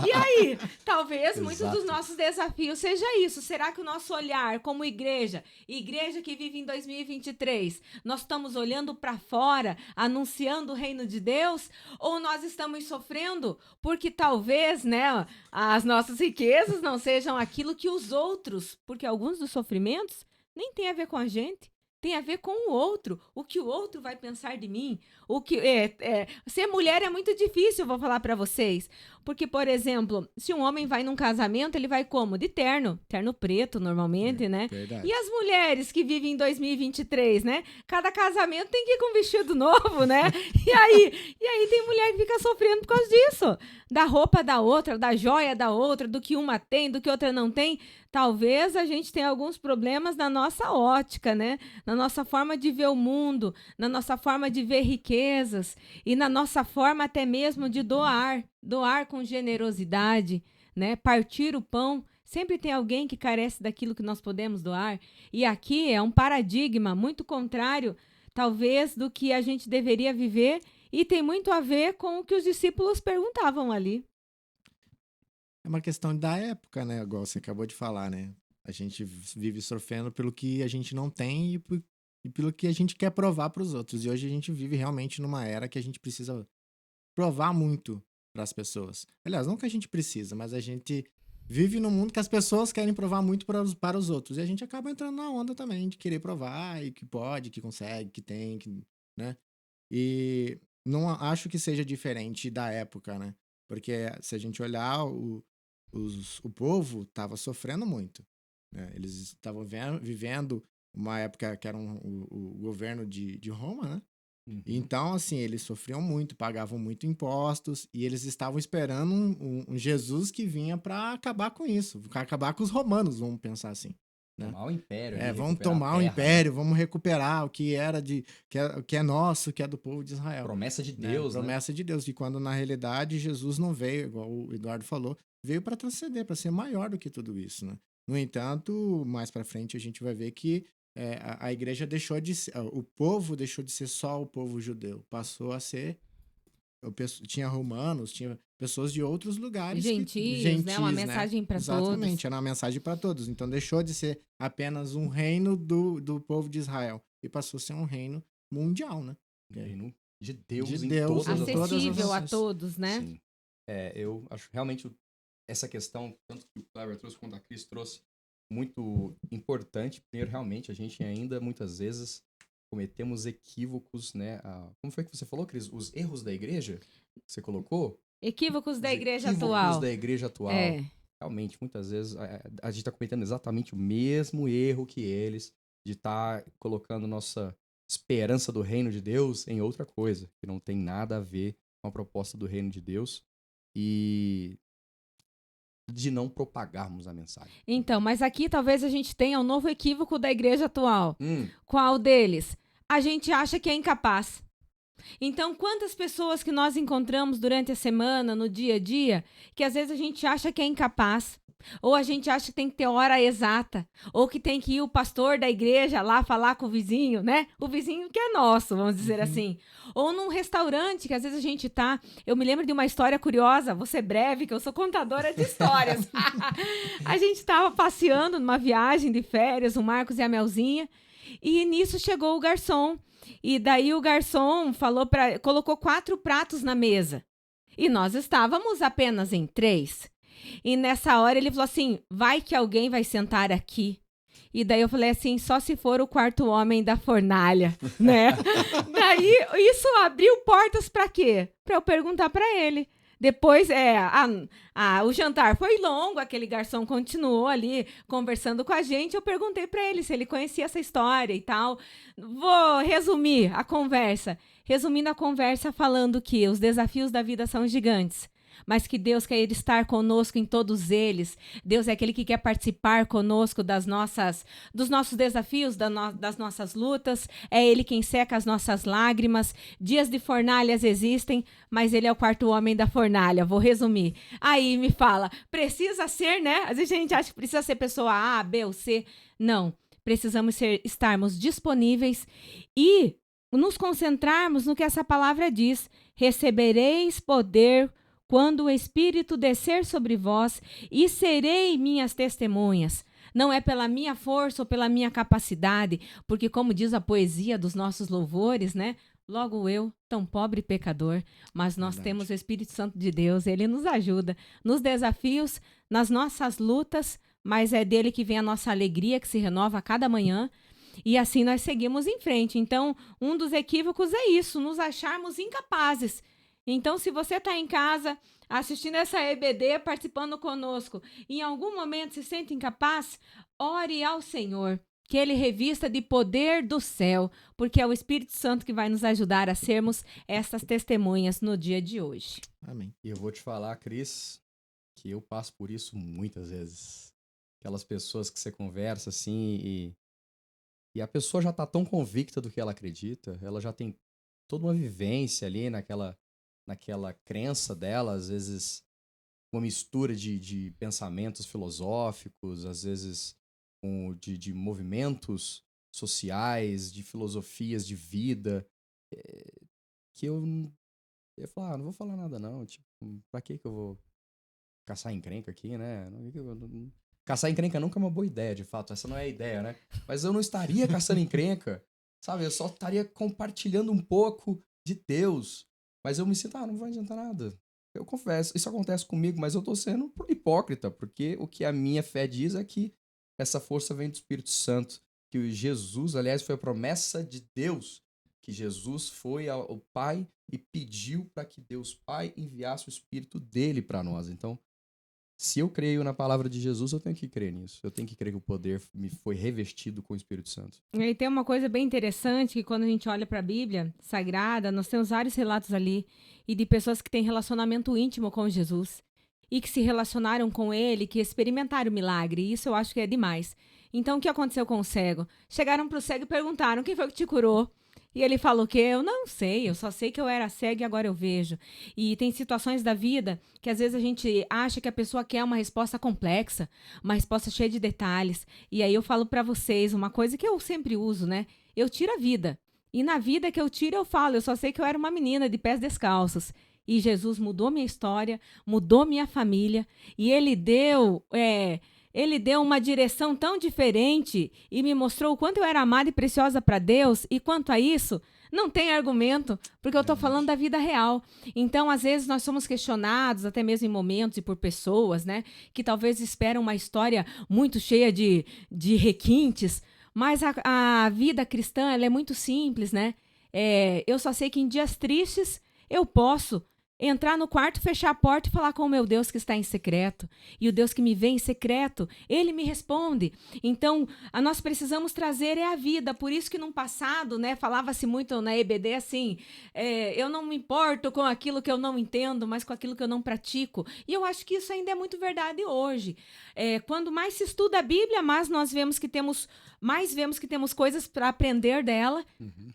E aí, talvez muitos dos nossos desafios seja isso. Será que o nosso olhar como igreja que vive em 2023, nós estamos olhando para fora, anunciando o reino de Deus? Ou nós estamos sofrendo porque talvez, né, as nossas riquezas não sejam aquilo que os outros, porque alguns dos sofrimentos nem tem a ver com a gente. Tem a ver com o outro, o que o outro vai pensar de mim. Ser mulher é muito difícil, vou falar para vocês. Porque, por exemplo, se um homem vai num casamento, ele vai como? De terno. Terno preto, normalmente, né? Verdade. E as mulheres que vivem em 2023, né? Cada casamento tem que ir com um vestido novo, né? E aí tem mulher que fica sofrendo por causa disso. Da roupa da outra, da joia da outra, do que uma tem, do que outra não tem. Talvez a gente tenha alguns problemas na nossa ótica, né? Na nossa forma de ver o mundo, na nossa forma de ver riquezas e na nossa forma até mesmo de doar com generosidade, né? Partir o pão. Sempre tem alguém que carece daquilo que nós podemos doar. E aqui é um paradigma muito contrário, talvez, do que a gente deveria viver e tem muito a ver com o que os discípulos perguntavam ali. É uma questão da época, né? Igual você acabou de falar, né? A gente vive sofrendo pelo que a gente não tem e pelo que a gente quer provar para os outros. E hoje a gente vive realmente numa era que a gente precisa provar muito para as pessoas. Aliás, não que a gente precisa, mas a gente vive num mundo que as pessoas querem provar muito para os outros. E a gente acaba entrando na onda também de querer provar e que pode, que consegue, que tem, né? E não acho que seja diferente da época, né? Porque se a gente olhar, o povo estava sofrendo muito, né? Eles estavam vivendo uma época que era o governo de Roma, né? Uhum. Então, assim, eles sofriam muito, pagavam muito impostos e eles estavam esperando um Jesus que vinha para acabar com isso, pra acabar com os romanos, vamos pensar assim. Né? Tomar o império. Vamos tomar o império, vamos recuperar o que era que é nosso, que é do povo de Israel. Promessa de Deus, né? Promessa de Deus. E quando na realidade Jesus não veio, igual o Eduardo falou, veio para transcender, para ser maior do que tudo isso, né? No entanto, mais para frente a gente vai ver que a igreja deixou de ser, o povo deixou de ser só o povo judeu, passou a ser, tinha romanos, tinha pessoas de outros lugares. Gentis, né? Uma mensagem para todos. Exatamente, era uma mensagem para todos. Então deixou de ser apenas um reino do povo de Israel e passou a ser um reino mundial, né? Um reino de Deus, acessível a todos, né? Sim. Eu acho realmente essa questão, tanto que o Cleber trouxe quanto a Cris trouxe, muito importante. Primeiro, realmente, a gente ainda, muitas vezes, cometemos equívocos, né? Como foi que você falou, Cris? Os erros da igreja? Você colocou? Equívocos da igreja atual. Equívocos da igreja atual. Realmente, muitas vezes, a gente está cometendo exatamente o mesmo erro que eles, de estar colocando nossa esperança do reino de Deus em outra coisa, que não tem nada a ver com a proposta do reino de Deus. E de não propagarmos a mensagem. Então, mas aqui talvez a gente tenha um novo equívoco da igreja atual. Qual deles? A gente acha que é incapaz. Então, quantas pessoas que nós encontramos durante a semana, no dia a dia, que às vezes a gente acha que é incapaz, ou a gente acha que tem que ter hora exata, ou que tem que ir o pastor da igreja lá falar com o vizinho, né? O vizinho que é nosso, vamos dizer assim. Ou num restaurante, que às vezes a gente tá... Eu me lembro de uma história curiosa, vou ser breve, que eu sou contadora de histórias. A gente tava passeando numa viagem de férias, o Marcos e a Melzinha, e nisso chegou o garçom. E daí o garçom colocou 4 pratos na mesa. E nós estávamos apenas em 3. E nessa hora ele falou assim, vai que alguém vai sentar aqui. E daí eu falei assim, só se for o 4º homem da fornalha, né? Daí isso abriu portas para quê? Para eu perguntar para ele. Depois, o jantar foi longo, aquele garçom continuou ali conversando com a gente. Eu perguntei para ele se ele conhecia essa história e tal. Vou resumir a conversa. Resumindo a conversa, falando que os desafios da vida são gigantes, mas que Deus quer estar conosco em todos eles. Deus é aquele que quer participar conosco dos nossos desafios, das nossas lutas. É Ele quem seca as nossas lágrimas. Dias de fornalhas existem, mas Ele é o 4º homem da fornalha. Vou resumir. Aí me fala, precisa ser, né? Às vezes a gente acha que precisa ser pessoa A, B ou C. Não. precisamos estarmos disponíveis e nos concentrarmos no que essa palavra diz. Recebereis poder quando o Espírito descer sobre vós e serei minhas testemunhas. Não é pela minha força ou pela minha capacidade, porque como diz a poesia dos nossos louvores, né? Logo eu, tão pobre pecador, mas nós temos o Espírito Santo de Deus, ele nos ajuda nos desafios, nas nossas lutas, mas é dele que vem a nossa alegria, que se renova a cada manhã, e assim nós seguimos em frente. Então, um dos equívocos é isso, nos acharmos incapazes. Então, se você está em casa assistindo essa EBD, participando conosco, e em algum momento se sente incapaz, ore ao Senhor, que ele revista de poder do céu, porque é o Espírito Santo que vai nos ajudar a sermos essas testemunhas no dia de hoje. Amém. E eu vou te falar, Cris, que eu passo por isso muitas vezes. Aquelas pessoas que você conversa assim e a pessoa já tá tão convicta do que ela acredita, ela já tem toda uma vivência ali naquela crença dela, às vezes uma mistura de pensamentos filosóficos, às vezes de movimentos sociais, de filosofias de vida, que eu falo, não vou falar nada não, tipo, pra que eu vou caçar encrenca aqui, né? Caçar encrenca nunca é uma boa ideia, de fato, essa não é a ideia, né? Mas eu não estaria caçando encrenca, sabe? Eu só estaria compartilhando um pouco de Deus, mas eu me sinto, não vai adiantar nada. Eu confesso, isso acontece comigo, mas eu tô sendo hipócrita, porque o que a minha fé diz é que essa força vem do Espírito Santo, que Jesus, aliás, foi a promessa de Deus, que Jesus foi ao Pai e pediu para que Deus Pai enviasse o Espírito dele para nós. Então, se eu creio na palavra de Jesus, eu tenho que crer nisso. Eu tenho que crer que o poder me foi revestido com o Espírito Santo. E tem uma coisa bem interessante, que quando a gente olha para a Bíblia Sagrada, nós temos vários relatos ali, e de pessoas que têm relacionamento íntimo com Jesus, e que se relacionaram com ele, que experimentaram o milagre, e isso eu acho que é demais. Então, o que aconteceu com o cego? Chegaram para o cego e perguntaram, quem foi que te curou? E ele falou que eu não sei, eu só sei que eu era cego e agora eu vejo. E tem situações da vida que às vezes a gente acha que a pessoa quer uma resposta complexa, uma resposta cheia de detalhes. E aí eu falo para vocês uma coisa que eu sempre uso, né? Eu tiro a vida. E na vida que eu tiro eu falo, eu só sei que eu era uma menina de pés descalços. E Jesus mudou minha história, mudou minha família, e ele deu uma direção tão diferente e me mostrou o quanto eu era amada e preciosa para Deus. E quanto a isso, não tem argumento, porque eu estou falando da vida real. Então, às vezes, nós somos questionados, até mesmo em momentos e por pessoas, né, que talvez esperam uma história muito cheia de requintes, mas a vida cristã ela é muito simples, né? Eu só sei que em dias tristes eu posso entrar no quarto, fechar a porta e falar com o meu Deus que está em secreto. E o Deus que me vê em secreto, ele me responde. Então, nós precisamos trazer a vida. Por isso que no passado, né, falava-se muito na EBD assim, eu não me importo com aquilo que eu não entendo, mas com aquilo que eu não pratico. E eu acho que isso ainda é muito verdade hoje. Quando mais se estuda a Bíblia, mais vemos que temos coisas para aprender dela,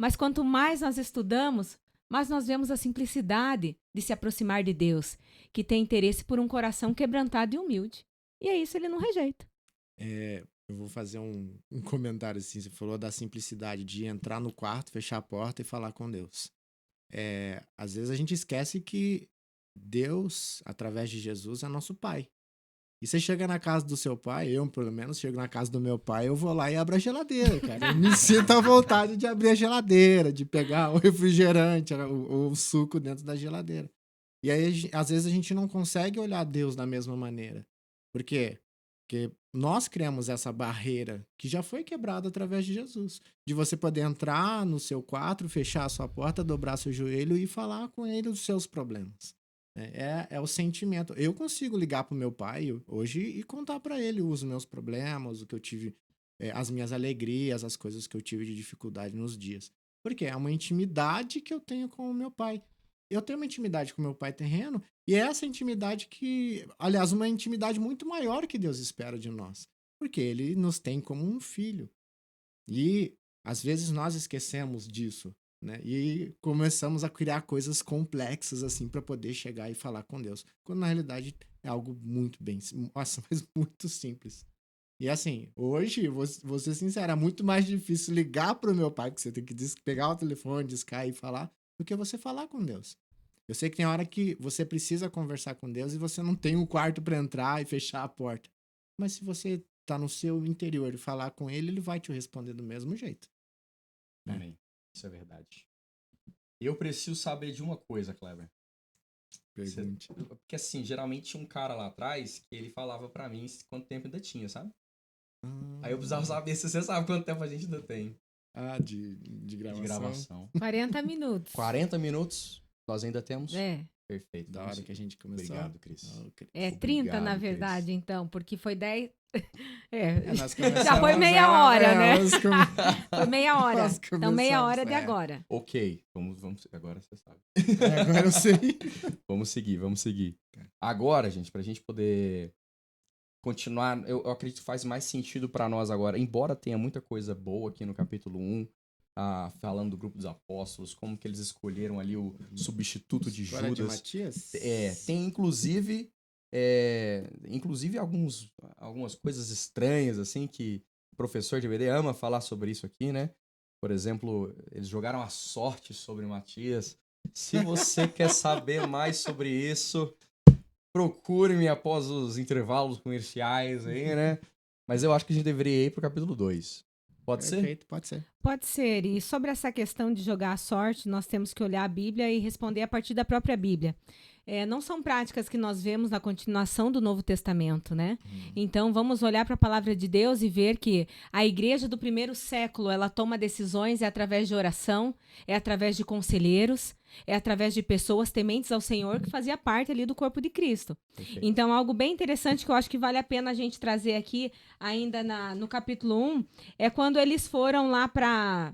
mas quanto mais nós estudamos, mas nós vemos a simplicidade de se aproximar de Deus, que tem interesse por um coração quebrantado e humilde. E é isso, ele não rejeita. Eu vou fazer um comentário assim. Você falou da simplicidade de entrar no quarto, fechar a porta e falar com Deus. Às vezes a gente esquece que Deus, através de Jesus, é nosso Pai. E você chega na casa do seu pai, eu pelo menos chego na casa do meu pai, eu vou lá e abro a geladeira, cara. Eu me sinto à vontade de abrir a geladeira, de pegar o refrigerante, o suco dentro da geladeira. E aí, às vezes, a gente não consegue olhar Deus da mesma maneira. Por quê? Porque nós criamos essa barreira que já foi quebrada através de Jesus. De você poder entrar no seu quarto, fechar a sua porta, dobrar seu joelho e falar com ele dos seus problemas. É o sentimento. Eu consigo ligar pro meu pai hoje e contar para ele os meus problemas, o que eu tive, as minhas alegrias, as coisas que eu tive de dificuldade nos dias. Porque é uma intimidade que eu tenho com o meu pai. Eu tenho uma intimidade com o meu pai terreno e é essa intimidade que, aliás, uma intimidade muito maior que Deus espera de nós. Porque ele nos tem como um filho. E às vezes nós esquecemos disso. Né? E começamos a criar coisas complexas assim para poder chegar e falar com Deus, quando na realidade é algo muito bem, nossa, mas muito simples. E assim, hoje, vou ser sincero, é muito mais difícil ligar pro meu pai, que você tem que pegar o telefone, discar e falar, do que você falar com Deus. Eu sei que tem hora que você precisa conversar com Deus e você não tem um quarto para entrar e fechar a porta. Mas se você tá no seu interior e falar com ele, ele vai te responder do mesmo jeito. Amém. Isso é verdade. Eu preciso saber de uma coisa, Kleber. Pergunte. Porque assim, geralmente tinha um cara lá atrás que ele falava pra mim quanto tempo ainda tinha, sabe? Aí eu precisava saber se você sabe quanto tempo a gente ainda tem De de gravação. gravação. 40 minutos. 40 minutos nós ainda temos? É. Perfeito. Da vamos hora que a seguir. gente começou. Obrigado, Cris. Oh, Cris. É 30, na Obrigado, Cris. verdade, então, porque foi 10. Nós começamos Já foi meia hora, né? nós Foi meia hora. Nós Então, meia começamos, hora de agora. Ok, vamos. Agora você sabe. Agora eu sei. Vamos seguir. Agora, gente, pra gente poder continuar, eu acredito que faz mais sentido pra nós agora, embora tenha muita coisa boa aqui no capítulo 1, falando do grupo dos apóstolos, como que eles escolheram ali o substituto de História de Judas. Matias? Tem inclusive algumas coisas estranhas, assim, que o professor de EBD ama falar sobre isso aqui, né? Por exemplo, eles jogaram a sorte sobre Matias. Se você quer saber mais sobre isso, procure-me após os intervalos comerciais aí, né? Mas eu acho que a gente deveria ir pro capítulo 2. Pode ser? Perfeito, pode ser. Pode ser. E sobre essa questão de jogar a sorte, nós temos que olhar a Bíblia e responder a partir da própria Bíblia. Não são práticas que nós vemos na continuação do Novo Testamento, né? Então, vamos olhar para a palavra de Deus e ver que a igreja do primeiro século, ela toma decisões através de oração, através de conselheiros, através de pessoas tementes ao Senhor que fazia parte ali do corpo de Cristo. Perfeito. Então, algo bem interessante que eu acho que vale a pena a gente trazer aqui, ainda no capítulo 1, é quando eles foram lá para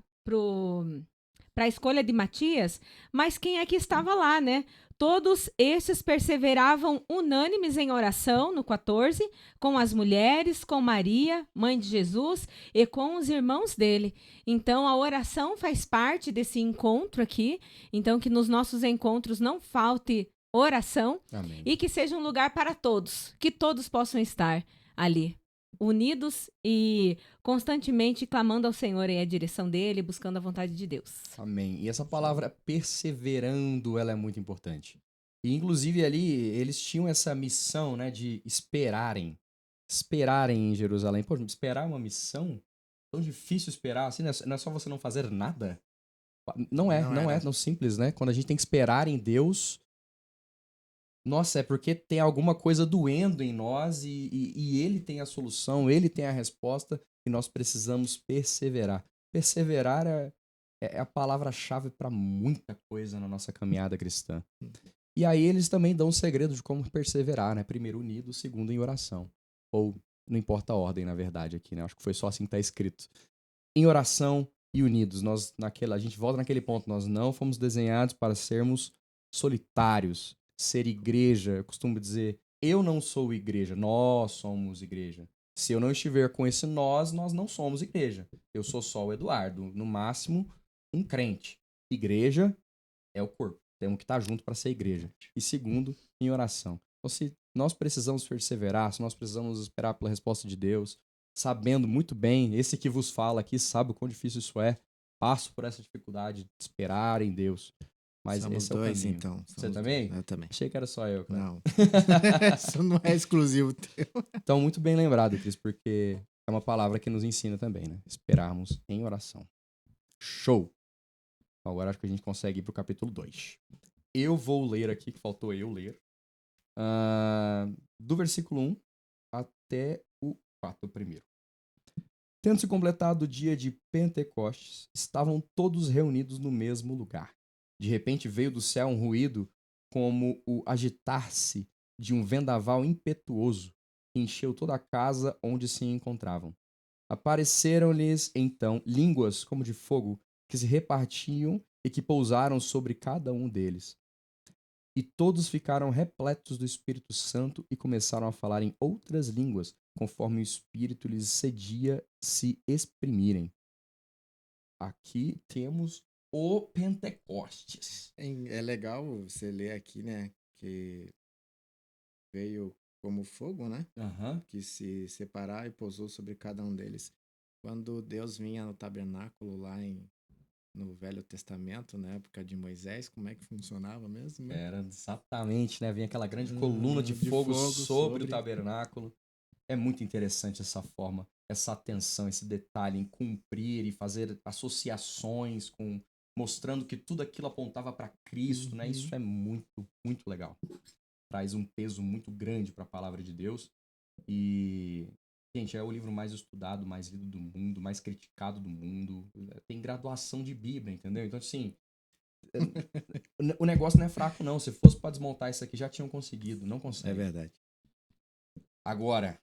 a escolha de Matias, mas quem é que estava lá, né? Todos esses perseveravam unânimes em oração, no 14, com as mulheres, com Maria, mãe de Jesus, e com os irmãos dele. Então, a oração faz parte desse encontro aqui. Então, que nos nossos encontros não falte oração. Amém. E que seja um lugar para todos, que todos possam estar ali, unidos e constantemente clamando ao Senhor e a direção dele, buscando a vontade de Deus. Amém. E essa palavra perseverando, ela é muito importante. E inclusive ali eles tinham essa missão, né, de esperarem em Jerusalém. Pô, esperar é uma missão? Tão difícil esperar assim, não é só você não fazer nada? Não é tão simples, né? Quando a gente tem que esperar em Deus, nossa, é porque tem alguma coisa doendo em nós e ele tem a solução, ele tem a resposta e nós precisamos perseverar. Perseverar é a palavra-chave para muita coisa na nossa caminhada cristã. E aí eles também dão um segredo de como perseverar, né? Primeiro unido, segundo em oração. Ou não importa a ordem, na verdade, aqui, né? Acho que foi só assim que tá escrito. Em oração e unidos. A gente volta naquele ponto, nós não fomos desenhados para sermos solitários. Ser igreja, eu costumo dizer, eu não sou igreja, nós somos igreja. Se eu não estiver com esse nós não somos igreja. Eu sou só o Eduardo, no máximo, um crente. Igreja é o corpo. Temos que estar junto para ser igreja. E segundo, em oração. Então, se nós precisamos perseverar, se nós precisamos esperar pela resposta de Deus, sabendo muito bem, esse que vos fala aqui sabe o quão difícil isso é. Passo por essa dificuldade de esperar em Deus. Mas Somos esse é o dois, caminho. então. Você também? Eu também. Achei que era só eu, cara. Não. Isso não é exclusivo teu. Então, muito bem lembrado, Cris, porque é uma palavra que nos ensina também, né? Esperarmos em oração. Show! Agora acho que a gente consegue ir pro capítulo 2. Eu vou ler aqui, que faltou eu ler. Do versículo 1 até o 4 primeiro. Tendo-se completado o dia de Pentecostes, estavam todos reunidos no mesmo lugar. De repente veio do céu um ruído como o agitar-se de um vendaval impetuoso que encheu toda a casa onde se encontravam. Apareceram-lhes então línguas como de fogo que se repartiam e que pousaram sobre cada um deles. E todos ficaram repletos do Espírito Santo e começaram a falar em outras línguas, conforme o Espírito lhes cedia se exprimirem. Aqui temos o Pentecostes. É legal você ler aqui, né? Que veio como fogo, né? Aham. Que se separar e pousou sobre cada um deles. Quando Deus vinha no tabernáculo no Velho Testamento, na época de Moisés, como é que funcionava mesmo, né? Era exatamente, né? Vinha aquela grande coluna de fogo sobre o tabernáculo. É muito interessante essa forma, essa atenção, esse detalhe em cumprir e fazer associações com mostrando que tudo aquilo apontava para Cristo, né? Isso é muito, muito legal. Traz um peso muito grande para a palavra de Deus. E, gente, é o livro mais estudado, mais lido do mundo, mais criticado do mundo. Tem graduação de Bíblia, entendeu? Então, assim, o negócio não é fraco, não. Se fosse para desmontar isso aqui, já tinham conseguido. Não É consegue. verdade. Agora,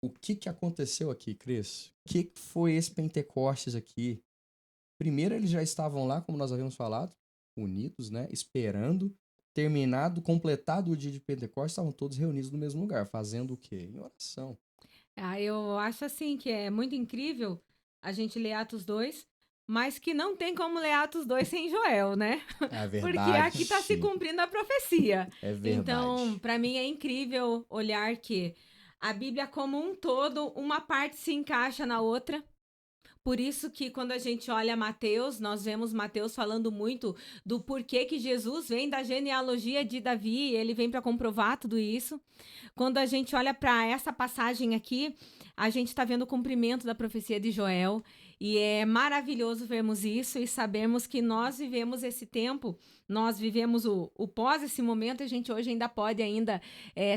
o que aconteceu aqui, Cris? O que foi esse Pentecostes aqui? Primeiro, eles já estavam lá, como nós havíamos falado, unidos, né? Esperando. Terminado, completado o dia de Pentecostes, estavam todos reunidos no mesmo lugar. Fazendo o quê? Em oração. Eu acho assim que é muito incrível a gente ler Atos 2, mas que não tem como ler Atos 2 sem Joel, né? É verdade. Porque aqui está se cumprindo a profecia. É verdade. Então, para mim é incrível olhar que a Bíblia como um todo, uma parte se encaixa na outra. Por isso que quando a gente olha Mateus, nós vemos Mateus falando muito do porquê que Jesus vem da genealogia de Davi, ele vem para comprovar tudo isso. Quando a gente olha para essa passagem aqui, a gente está vendo o cumprimento da profecia de Joel, e é maravilhoso vermos isso e sabermos que nós vivemos esse tempo, nós vivemos o pós esse momento, a gente hoje ainda pode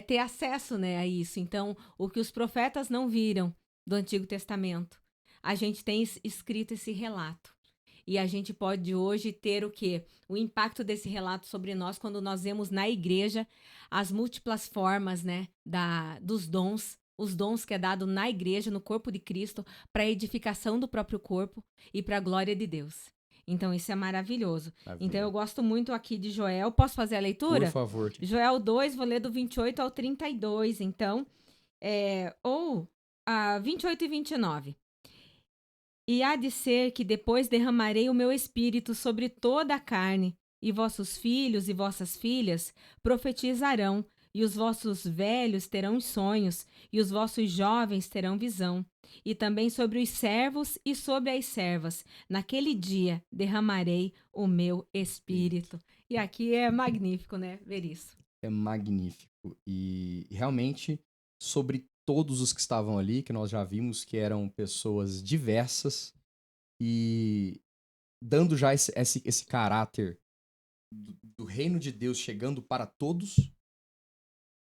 ter acesso, né, a isso. Então, o que os profetas não viram do Antigo Testamento, a gente tem escrito esse relato. E a gente pode hoje ter o quê? O impacto desse relato sobre nós quando nós vemos na igreja as múltiplas formas, né, dos dons, os dons que é dado na igreja, no corpo de Cristo, para a edificação do próprio corpo e para a glória de Deus. Então, isso é maravilhoso. Então, eu gosto muito aqui de Joel. Posso fazer a leitura? Por favor. Joel 2, vou ler do 28 ao 32, então. 28 e 29. E há de ser que depois derramarei o meu espírito sobre toda a carne, e vossos filhos e vossas filhas profetizarão, e os vossos velhos terão sonhos, e os vossos jovens terão visão. E também sobre os servos e sobre as servas, naquele dia derramarei o meu espírito. E aqui é magnífico, né, ver isso. É magnífico. E realmente, sobre todos os que estavam ali, que nós já vimos que eram pessoas diversas, e dando já esse caráter do reino de Deus chegando para todos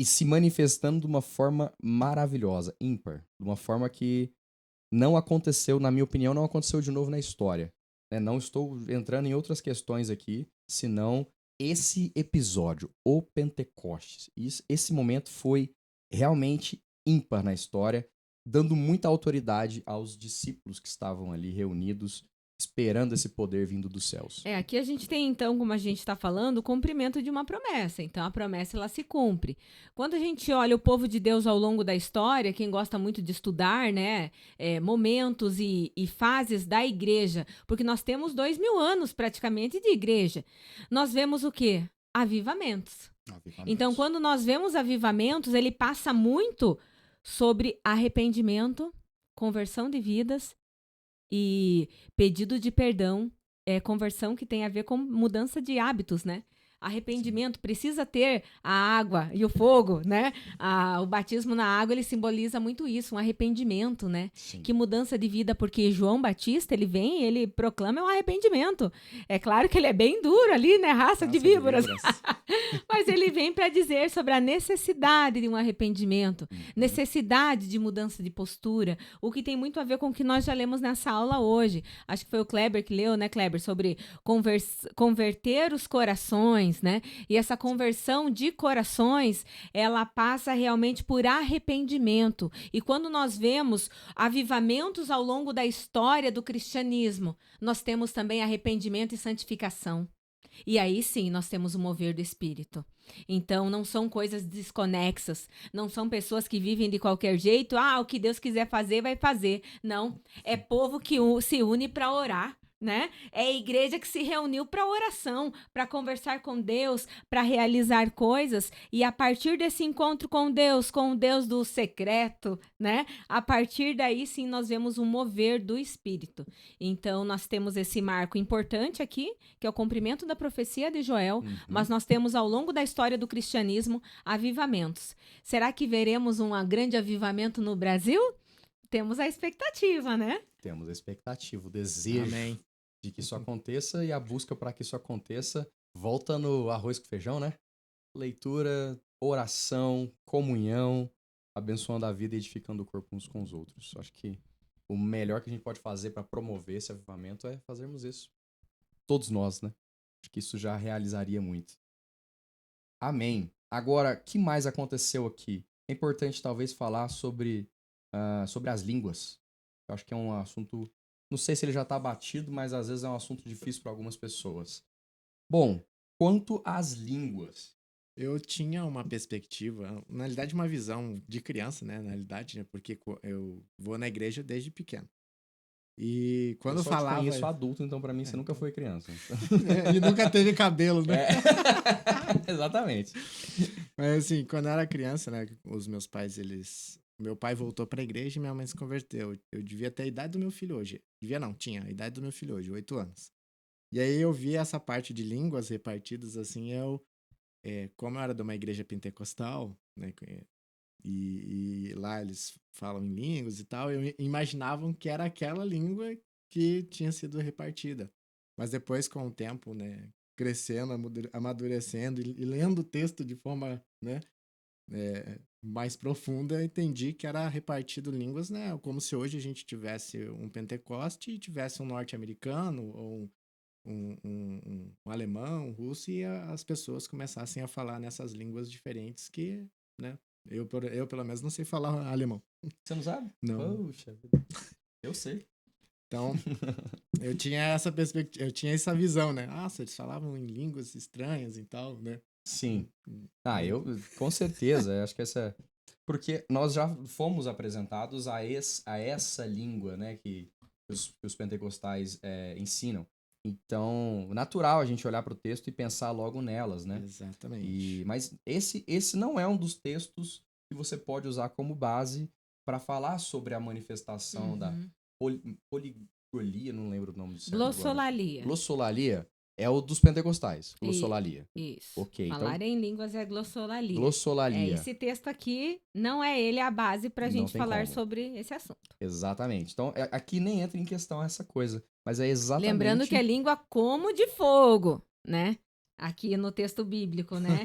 e se manifestando de uma forma maravilhosa, ímpar, de uma forma que não aconteceu, na minha opinião, não aconteceu de novo na história. Né? Não estou entrando em outras questões aqui, senão esse episódio, o Pentecostes. Esse momento foi realmente ímpar na história, dando muita autoridade aos discípulos que estavam ali reunidos, esperando esse poder vindo dos céus. Aqui a gente tem, então, como a gente está falando, o cumprimento de uma promessa. Então, a promessa, ela se cumpre. Quando a gente olha o povo de Deus ao longo da história, quem gosta muito de estudar, né, momentos e fases da igreja, porque nós temos 2000 anos, praticamente, de igreja, nós vemos o quê? Avivamentos. Então, quando nós vemos avivamentos, ele passa muito sobre arrependimento, conversão de vidas e pedido de perdão, conversão que tem a ver com mudança de hábitos, né? Arrependimento precisa ter a água e o fogo, né? O batismo na água, ele simboliza muito isso, um arrependimento, né? Sim. Que mudança de vida, porque João Batista, ele vem e ele proclama um arrependimento. É claro que ele é bem duro ali, né? Raça de víboras. Mas ele vem para dizer sobre a necessidade de um arrependimento, necessidade de mudança de postura, o que tem muito a ver com o que nós já lemos nessa aula hoje. Acho que foi o Kleber que leu, né, Kleber? Sobre converter os corações, né? E essa conversão de corações, ela passa realmente por arrependimento. E quando nós vemos avivamentos ao longo da história do cristianismo, nós temos também arrependimento e santificação. E aí sim, nós temos o mover do Espírito. Então, não são coisas desconexas, não são pessoas que vivem de qualquer jeito, o que Deus quiser fazer, vai fazer. Não, é povo que se une para orar. né? É a igreja que se reuniu para oração, para conversar com Deus, para realizar coisas, e a partir desse encontro com o Deus do secreto, né? A partir daí sim nós vemos um mover do Espírito. Então nós temos esse marco importante aqui, que é o cumprimento da profecia de Joel, mas nós temos ao longo da história do cristianismo avivamentos. Será que veremos um grande avivamento no Brasil? Temos a expectativa, né? Temos a expectativa, o desejo Amém. de que isso aconteça e a busca para que isso aconteça volta no arroz com feijão, né? Leitura, oração, comunhão, abençoando a vida e edificando o corpo uns com os outros. Acho que o melhor que a gente pode fazer para promover esse avivamento é fazermos isso. Todos nós, né? Acho que isso já realizaria muito. Amém. Agora, o que mais aconteceu aqui? É importante talvez falar sobre as línguas. Eu acho que é um assunto, não sei se ele já está batido, mas às vezes é um assunto difícil para algumas pessoas. Bom, quanto às línguas. Eu tinha uma perspectiva, na realidade uma visão de criança, né, na realidade, né, porque eu vou na igreja desde pequeno. E quando eu eu só falava... te conheço adulto, então para mim você nunca foi criança. E nunca teve cabelo, né? Exatamente. Mas assim, quando eu era criança, né, os meus pais, meu pai voltou pra igreja e minha mãe se converteu. Eu devia ter a idade do meu filho hoje. Devia não, tinha a idade do meu filho hoje, 8 anos. E aí eu vi essa parte de línguas repartidas, assim, como eu era de uma igreja pentecostal, né, e lá eles falam em línguas e tal, imaginavam que era aquela língua que tinha sido repartida. Mas depois, com o tempo, né, crescendo, amadurecendo e lendo o texto de forma, né, mais profunda, eu entendi que era repartido línguas, né, como se hoje a gente tivesse um Pentecoste e tivesse um norte-americano ou um alemão, um russo, e as pessoas começassem a falar nessas línguas diferentes que, né, eu pelo menos não sei falar alemão. Você não sabe? Não. Poxa vida. Eu sei. Então, eu tinha essa perspectiva, eu tinha essa visão, né? Nossa, eles falavam em línguas estranhas e tal, né? Sim. Eu, com certeza, acho que porque nós já fomos apresentados a essa língua, né, que os pentecostais ensinam. Então, natural a gente olhar para o texto e pensar logo nelas, né? Exatamente. Mas esse não é um dos textos que você pode usar como base para falar sobre a manifestação da poligolia, não lembro o nome do certo agora. Glossolalia. Glossolalia é o dos pentecostais, glossolalia. Isso. Ok, Falar então em línguas é glossolalia. glossolalia. Esse texto aqui não é ele a base para a Não gente tem falar como. sobre esse assunto. Exatamente. Então, aqui nem entra em questão essa coisa, mas é exatamente... Lembrando que é língua como de fogo, né? Aqui no texto bíblico, né?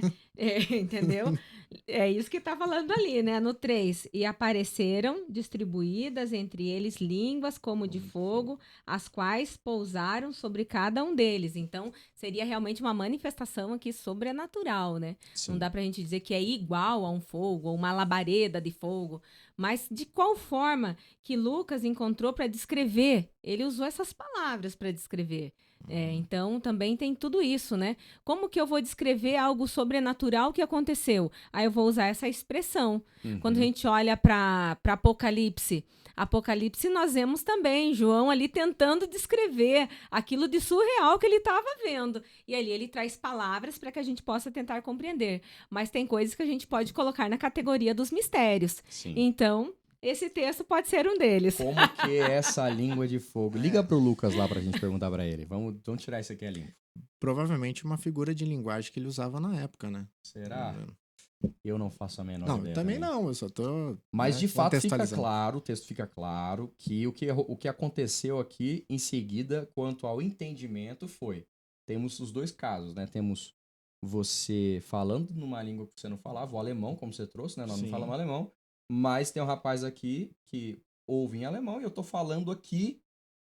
Entendeu? É isso que está falando ali, né? No 3. E apareceram distribuídas entre eles línguas como de fogo, as quais pousaram sobre cada um deles. Então, seria realmente uma manifestação aqui sobrenatural, né? Sim. Não dá pra gente dizer que é igual a um fogo, ou uma labareda de fogo. Mas de qual forma que Lucas encontrou para descrever? Ele usou essas palavras para descrever. Então, também tem tudo isso, né? Como que eu vou descrever algo sobrenatural que aconteceu? Aí eu vou usar essa expressão. Quando a gente olha para Apocalipse, nós vemos também João ali tentando descrever aquilo de surreal que ele estava vendo. E ali ele traz palavras para que a gente possa tentar compreender. Mas tem coisas que a gente pode colocar na categoria dos mistérios. Sim. Então, esse texto pode ser um deles. Como que é essa língua de fogo? Liga pro Lucas lá pra gente perguntar pra ele. Vamos tirar isso aqui a limpo. Provavelmente uma figura de linguagem que ele usava na época, né? Será? Eu não faço a menor Não, ideia. também não, eu só tô... Mas de fato fica contextualizando. claro, o texto fica claro, que o que aconteceu aqui em seguida, quanto ao entendimento, foi. Temos os dois casos, né? Temos você falando numa língua que você não falava, o alemão, como você trouxe, né? Nós não Sim. falamos alemão. Mas tem um rapaz aqui que ouve em alemão e eu tô falando aqui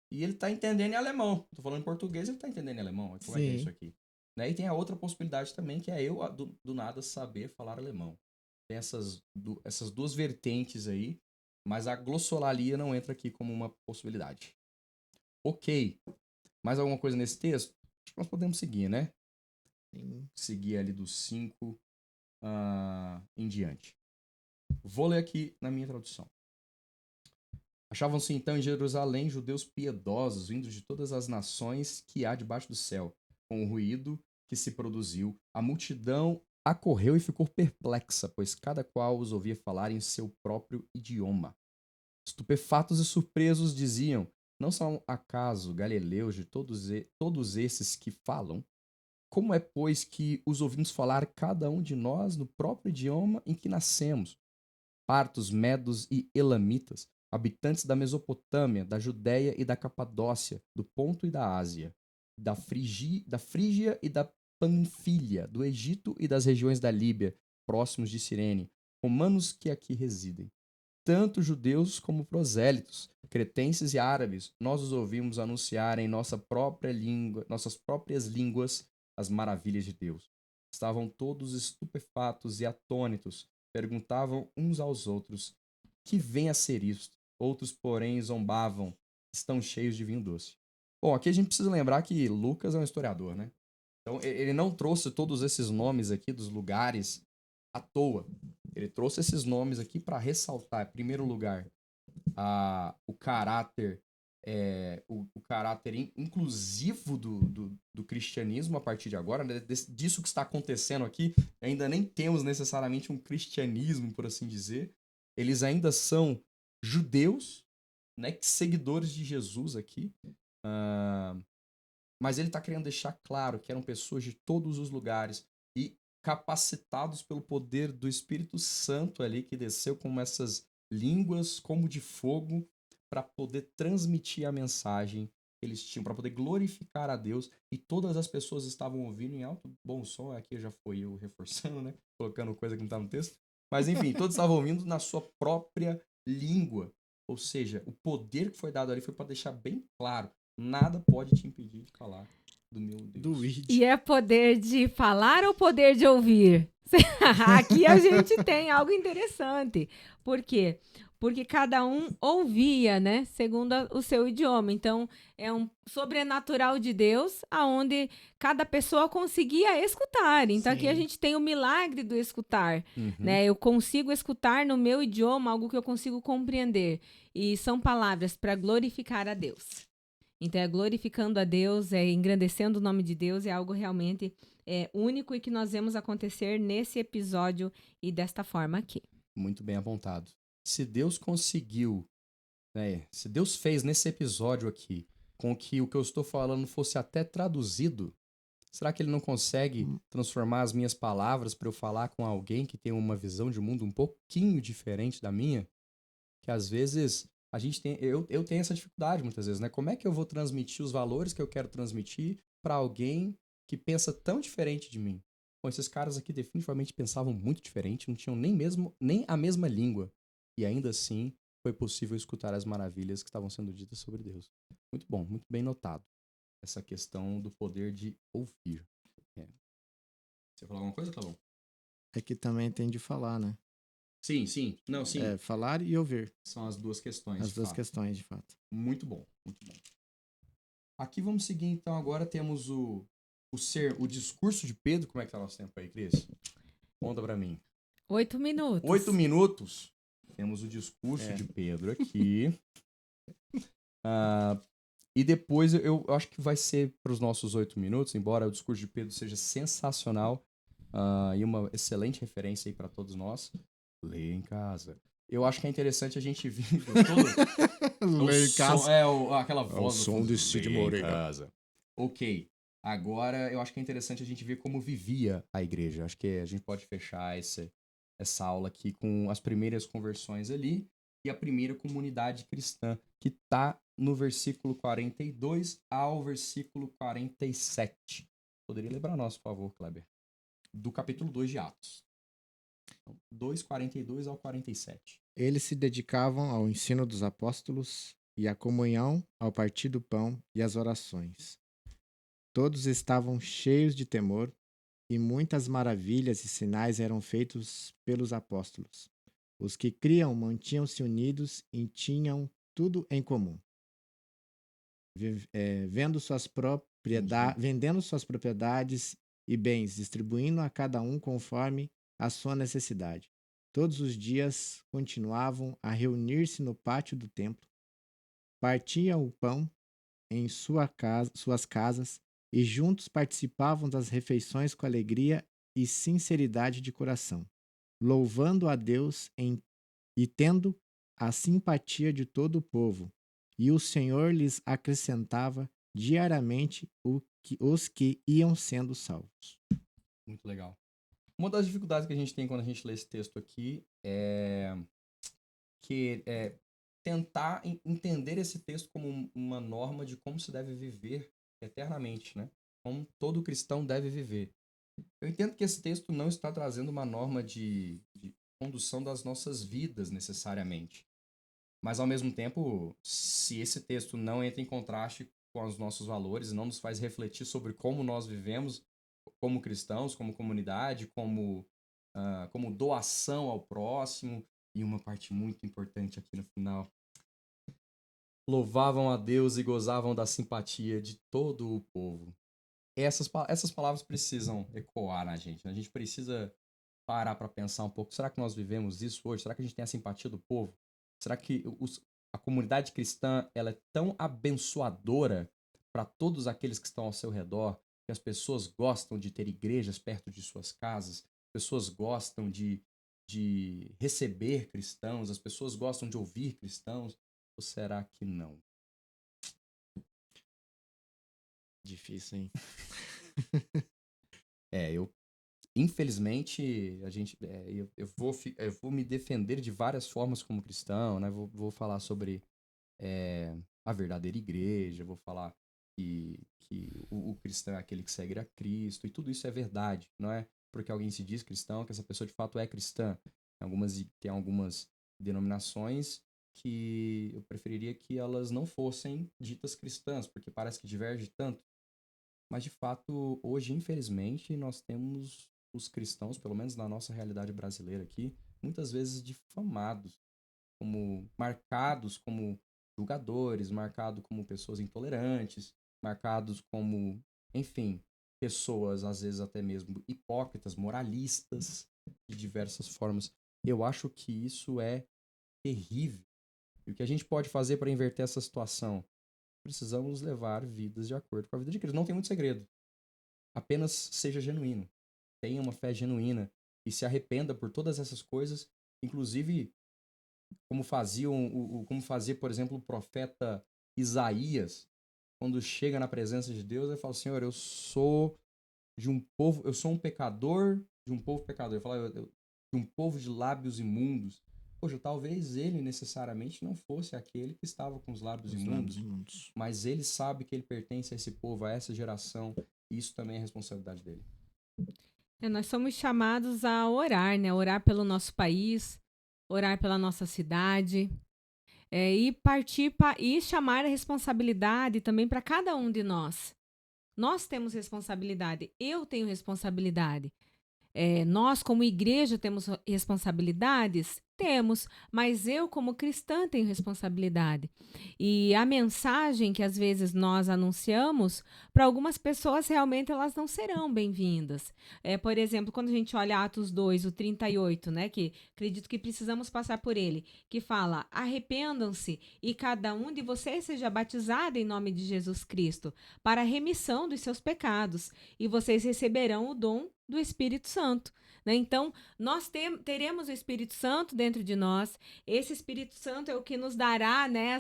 e ele tá entendendo em alemão. Eu tô falando em português e ele tá entendendo em alemão. Como é que é isso aqui? Né? E tem a outra possibilidade também, que é eu, do nada, saber falar alemão. Tem essas duas vertentes aí, mas a glossolalia não entra aqui como uma possibilidade. Ok. Mais alguma coisa nesse texto? Acho que nós podemos seguir, né? Sim. Seguir ali dos 5 em diante. Vou ler aqui na minha tradução. Achavam-se então em Jerusalém judeus piedosos, vindos de todas as nações que há debaixo do céu. Com o ruído que se produziu, a multidão acorreu e ficou perplexa, pois cada qual os ouvia falar em seu próprio idioma. Estupefatos e surpresos diziam: não são acaso galileus de todos esses que falam? Como é, pois, que os ouvimos falar cada um de nós no próprio idioma em que nascemos? Partos, medos e elamitas, habitantes da Mesopotâmia, da Judéia e da Capadócia, do Ponto e da Ásia, da Frígia e da Panfilha, do Egito e das regiões da Líbia, próximos de Cirene, romanos que aqui residem. Tanto judeus como prosélitos, cretenses e árabes, nós os ouvimos anunciar em nossa própria língua, nossas próprias línguas, as maravilhas de Deus. Estavam todos estupefatos e atônitos, perguntavam uns aos outros: que vem a ser isto? Outros, porém, zombavam: estão cheios de vinho doce. Bom, aqui a gente precisa lembrar que Lucas é um historiador, né? Então, ele não trouxe todos esses nomes aqui dos lugares à toa. Ele trouxe esses nomes aqui para ressaltar, em primeiro lugar, o caráter o caráter inclusivo do cristianismo a partir de agora, né? Disso que está acontecendo aqui, ainda nem temos necessariamente um cristianismo, por assim dizer. Eles ainda são judeus, né, seguidores de Jesus aqui, mas ele está querendo deixar claro que eram pessoas de todos os lugares e capacitados pelo poder do Espírito Santo ali, que desceu com essas línguas como de fogo para poder transmitir a mensagem que eles tinham, para poder glorificar a Deus, e todas as pessoas estavam ouvindo em alto bom som. Aqui já foi eu reforçando, né? Colocando coisa que não está no texto. Mas enfim, todos estavam ouvindo na sua própria língua. Ou seja, o poder que foi dado ali foi para deixar bem claro: nada pode te impedir de falar do meu Deus. Duvide. E é poder de falar ou poder de ouvir? Aqui a gente tem algo interessante. Por quê? Porque cada um ouvia, né, segundo o seu idioma. Então, é um sobrenatural de Deus, aonde cada pessoa conseguia escutar. Então, aqui a Sim. gente tem o milagre do escutar, Uhum. né? Eu consigo escutar no meu idioma algo que eu consigo compreender. E são palavras para glorificar a Deus. Então, é glorificando a Deus, é engrandecendo o nome de Deus, é algo realmente único e que nós vemos acontecer nesse episódio e desta forma aqui. Muito bem apontado. Se Deus conseguiu, né, se Deus fez nesse episódio aqui com que o que eu estou falando fosse até traduzido, será que ele não consegue transformar as minhas palavras para eu falar com alguém que tem uma visão de mundo um pouquinho diferente da minha? Que às vezes a gente tem, eu tenho essa dificuldade muitas vezes, né? Como é que eu vou transmitir os valores que eu quero transmitir para alguém que pensa tão diferente de mim? Bom, esses caras aqui definitivamente pensavam muito diferente, não tinham nem a mesma língua. E ainda assim foi possível escutar as maravilhas que estavam sendo ditas sobre Deus. Muito bom, muito bem notado. Essa questão do poder de ouvir. Você falou alguma coisa, Clavão? É que também tem de falar, né? Sim, sim. Não, sim. É, falar e ouvir. São as duas questões. As duas questões, de fato. Muito bom, muito bom. Aqui vamos seguir, então, agora temos o discurso de Pedro. Como é que tá nosso tempo aí, Cris? Conta pra mim. 8 minutos. 8 minutos. Temos o discurso de Pedro aqui. E depois eu acho que vai ser para os nossos 8 minutos, embora o discurso de Pedro seja sensacional e uma excelente referência aí para todos nós. Leia em casa. Eu acho que é interessante a gente ver todo Leia em casa. aquela voz. o som de Cid Leia em Moreira. casa. Ok. Agora eu acho que é interessante a gente ver como vivia a igreja. Acho que a gente pode fechar essa aula aqui com as primeiras conversões ali e a primeira comunidade cristã, que está no versículo 42 ao versículo 47. Poderia ler para nós, por favor, Kleber? Do capítulo 2 de Atos. 2:42 ao 47. Eles se dedicavam ao ensino dos apóstolos e à comunhão, ao partir do pão e às orações. Todos estavam cheios de temor e muitas maravilhas e sinais eram feitos pelos apóstolos. Os que criam mantinham-se unidos e tinham tudo em comum. Vendendo suas propriedades e bens, distribuindo a cada um conforme a sua necessidade. Todos os dias continuavam a reunir-se no pátio do templo, partiam o pão em suas casas e juntos participavam das refeições com alegria e sinceridade de coração, louvando a Deus e tendo a simpatia de todo o povo. E o Senhor lhes acrescentava diariamente os que iam sendo salvos. Muito legal. Uma das dificuldades que a gente tem quando a gente lê esse texto aqui é tentar entender esse texto como uma norma de como se deve viver eternamente, né? Como todo cristão deve viver. Eu entendo que esse texto não está trazendo uma norma de condução das nossas vidas necessariamente. Mas, ao mesmo tempo, se esse texto não entra em contraste com os nossos valores e não nos faz refletir sobre como nós vivemos como cristãos, como comunidade, como doação ao próximo, e uma parte muito importante aqui no final, louvavam a Deus e gozavam da simpatia de todo o povo. Essas palavras precisam ecoar na gente, né? A gente precisa parar para pensar um pouco. Será que nós vivemos isso hoje? Será que a gente tem a simpatia do povo? Será que a comunidade cristã ela é tão abençoadora para todos aqueles que estão ao seu redor, que as pessoas gostam de ter igrejas perto de suas casas, as pessoas gostam de receber cristãos, as pessoas gostam de ouvir cristãos? Ou será que não? Difícil, hein? Infelizmente, eu vou me defender de várias formas como cristão, né? Vou falar sobre a verdadeira igreja, vou falar que o cristão é aquele que segue a Cristo, e tudo isso é verdade, não é porque alguém se diz cristão que essa pessoa de fato é cristã. Tem algumas denominações que eu preferiria que elas não fossem ditas cristãs, porque parece que diverge tanto. Mas, de fato, hoje, infelizmente, nós temos os cristãos, pelo menos na nossa realidade brasileira aqui, muitas vezes difamados, marcados como julgadores, marcados como pessoas intolerantes, marcados como, enfim, pessoas, às vezes até mesmo hipócritas, moralistas, de diversas formas. Eu acho que isso é terrível. E o que a gente pode fazer para inverter essa situação? Precisamos levar vidas de acordo com a vida de Cristo. Não tem muito segredo. Apenas seja genuíno. Tenha uma fé genuína e se arrependa por todas essas coisas, inclusive como fazia, por exemplo, o profeta Isaías, quando chega na presença de Deus, ele fala: Senhor, eu sou um pecador de um povo pecador. Ele fala: de um povo de lábios imundos. Poxa, talvez ele necessariamente não fosse aquele que estava com os lábios imundos, mas ele sabe que ele pertence a esse povo, a essa geração, e isso também é responsabilidade dele. Nós somos chamados a orar, né? Orar pelo nosso país, orar pela nossa cidade, e chamar a responsabilidade também para cada um de nós. Nós temos responsabilidade, eu tenho responsabilidade. Nós, como igreja, temos responsabilidades? Temos, mas eu, como cristã, tenho responsabilidade. E a mensagem que às vezes nós anunciamos, para algumas pessoas, realmente elas não serão bem-vindas. Por exemplo, quando a gente olha Atos 2, o 38, né, que acredito que precisamos passar por ele, que fala: arrependam-se e cada um de vocês seja batizado em nome de Jesus Cristo, para a remissão dos seus pecados, e vocês receberão o dom do Espírito Santo. Né? Então, nós teremos o Espírito Santo dentro de nós. Esse Espírito Santo é o que nos dará, né,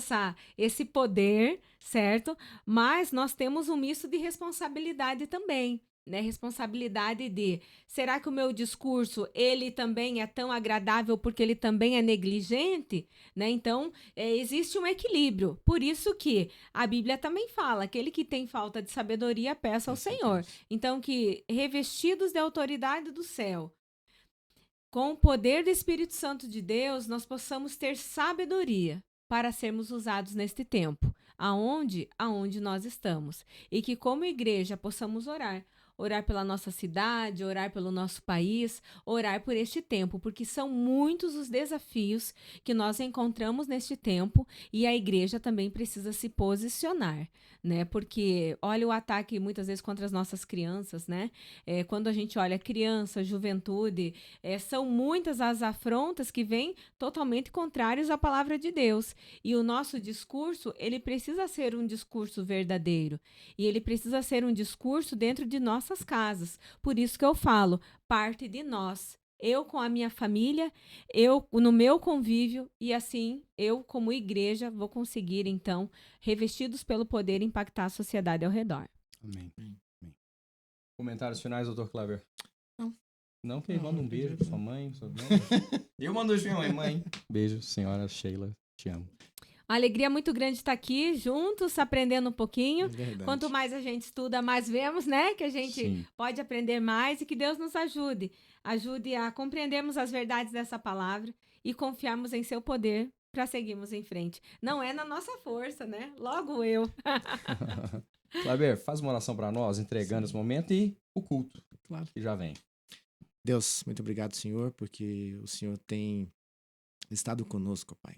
esse poder, certo? Mas nós temos um misto de responsabilidade também. Né? Responsabilidade de: será que o meu discurso ele também é tão agradável porque ele também é negligente? Né? Então, existe um equilíbrio. Por isso que a Bíblia também fala: aquele que tem falta de sabedoria, peça ao Senhor. Então, que revestidos de autoridade do céu, com o poder do Espírito Santo de Deus, nós possamos ter sabedoria para sermos usados neste tempo, aonde nós estamos. E que, como igreja, possamos orar orar pela nossa cidade, orar pelo nosso país, orar por este tempo, porque são muitos os desafios que nós encontramos neste tempo e a igreja também precisa se posicionar, né? Porque olha o ataque muitas vezes contra as nossas crianças, né? Quando a gente olha criança, juventude, são muitas as afrontas que vêm totalmente contrários à palavra de Deus. E o nosso discurso, ele precisa ser um discurso verdadeiro. E ele precisa ser um discurso dentro de nossas casas. Por isso que eu falo, parte de nós. Eu com a minha família, eu no meu convívio, e assim eu, como igreja, vou conseguir, então, revestidos pelo poder, impactar a sociedade ao redor. Amém. Amém. Comentários finais, doutor Kleber? Não. Não, que manda um beijo pra sua mãe. Eu mando um beijo pra minha mãe. Beijo, senhora Sheila. Te amo. Uma alegria muito grande estar aqui juntos, aprendendo um pouquinho. Verdade. Quanto mais a gente estuda, mais vemos, né? Que a gente Sim. pode aprender mais e que Deus nos ajude. Ajude a compreendermos as verdades dessa palavra e confiarmos em seu poder para seguirmos em frente. Não é na nossa força, né? Logo eu. Kleber, faz uma oração pra nós, entregando esse momento e o culto Claro. que já vem. Deus, muito obrigado, Senhor, porque o Senhor tem estado conosco, Pai.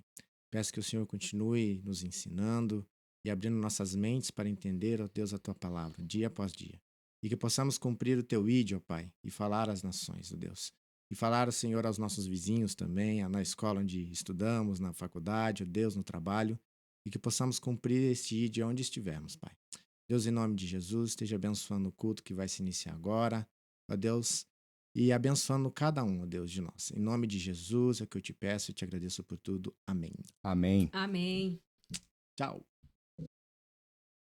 Peço que o Senhor continue nos ensinando e abrindo nossas mentes para entender, ó Deus, a Tua palavra, dia após dia. E que possamos cumprir o Teu ídio, ó Pai, e falar às nações, ó Deus. E falar, Senhor, aos nossos vizinhos também, na escola onde estudamos, na faculdade, ó Deus, no trabalho. E que possamos cumprir este ídio onde estivermos, Pai. Deus, em nome de Jesus, esteja abençoando o culto que vai se iniciar agora, ó Deus, e abençoando cada um, ó Deus, de nós. Em nome de Jesus é o que eu te peço e te agradeço por tudo. Amém. Amém. Amém. Tchau.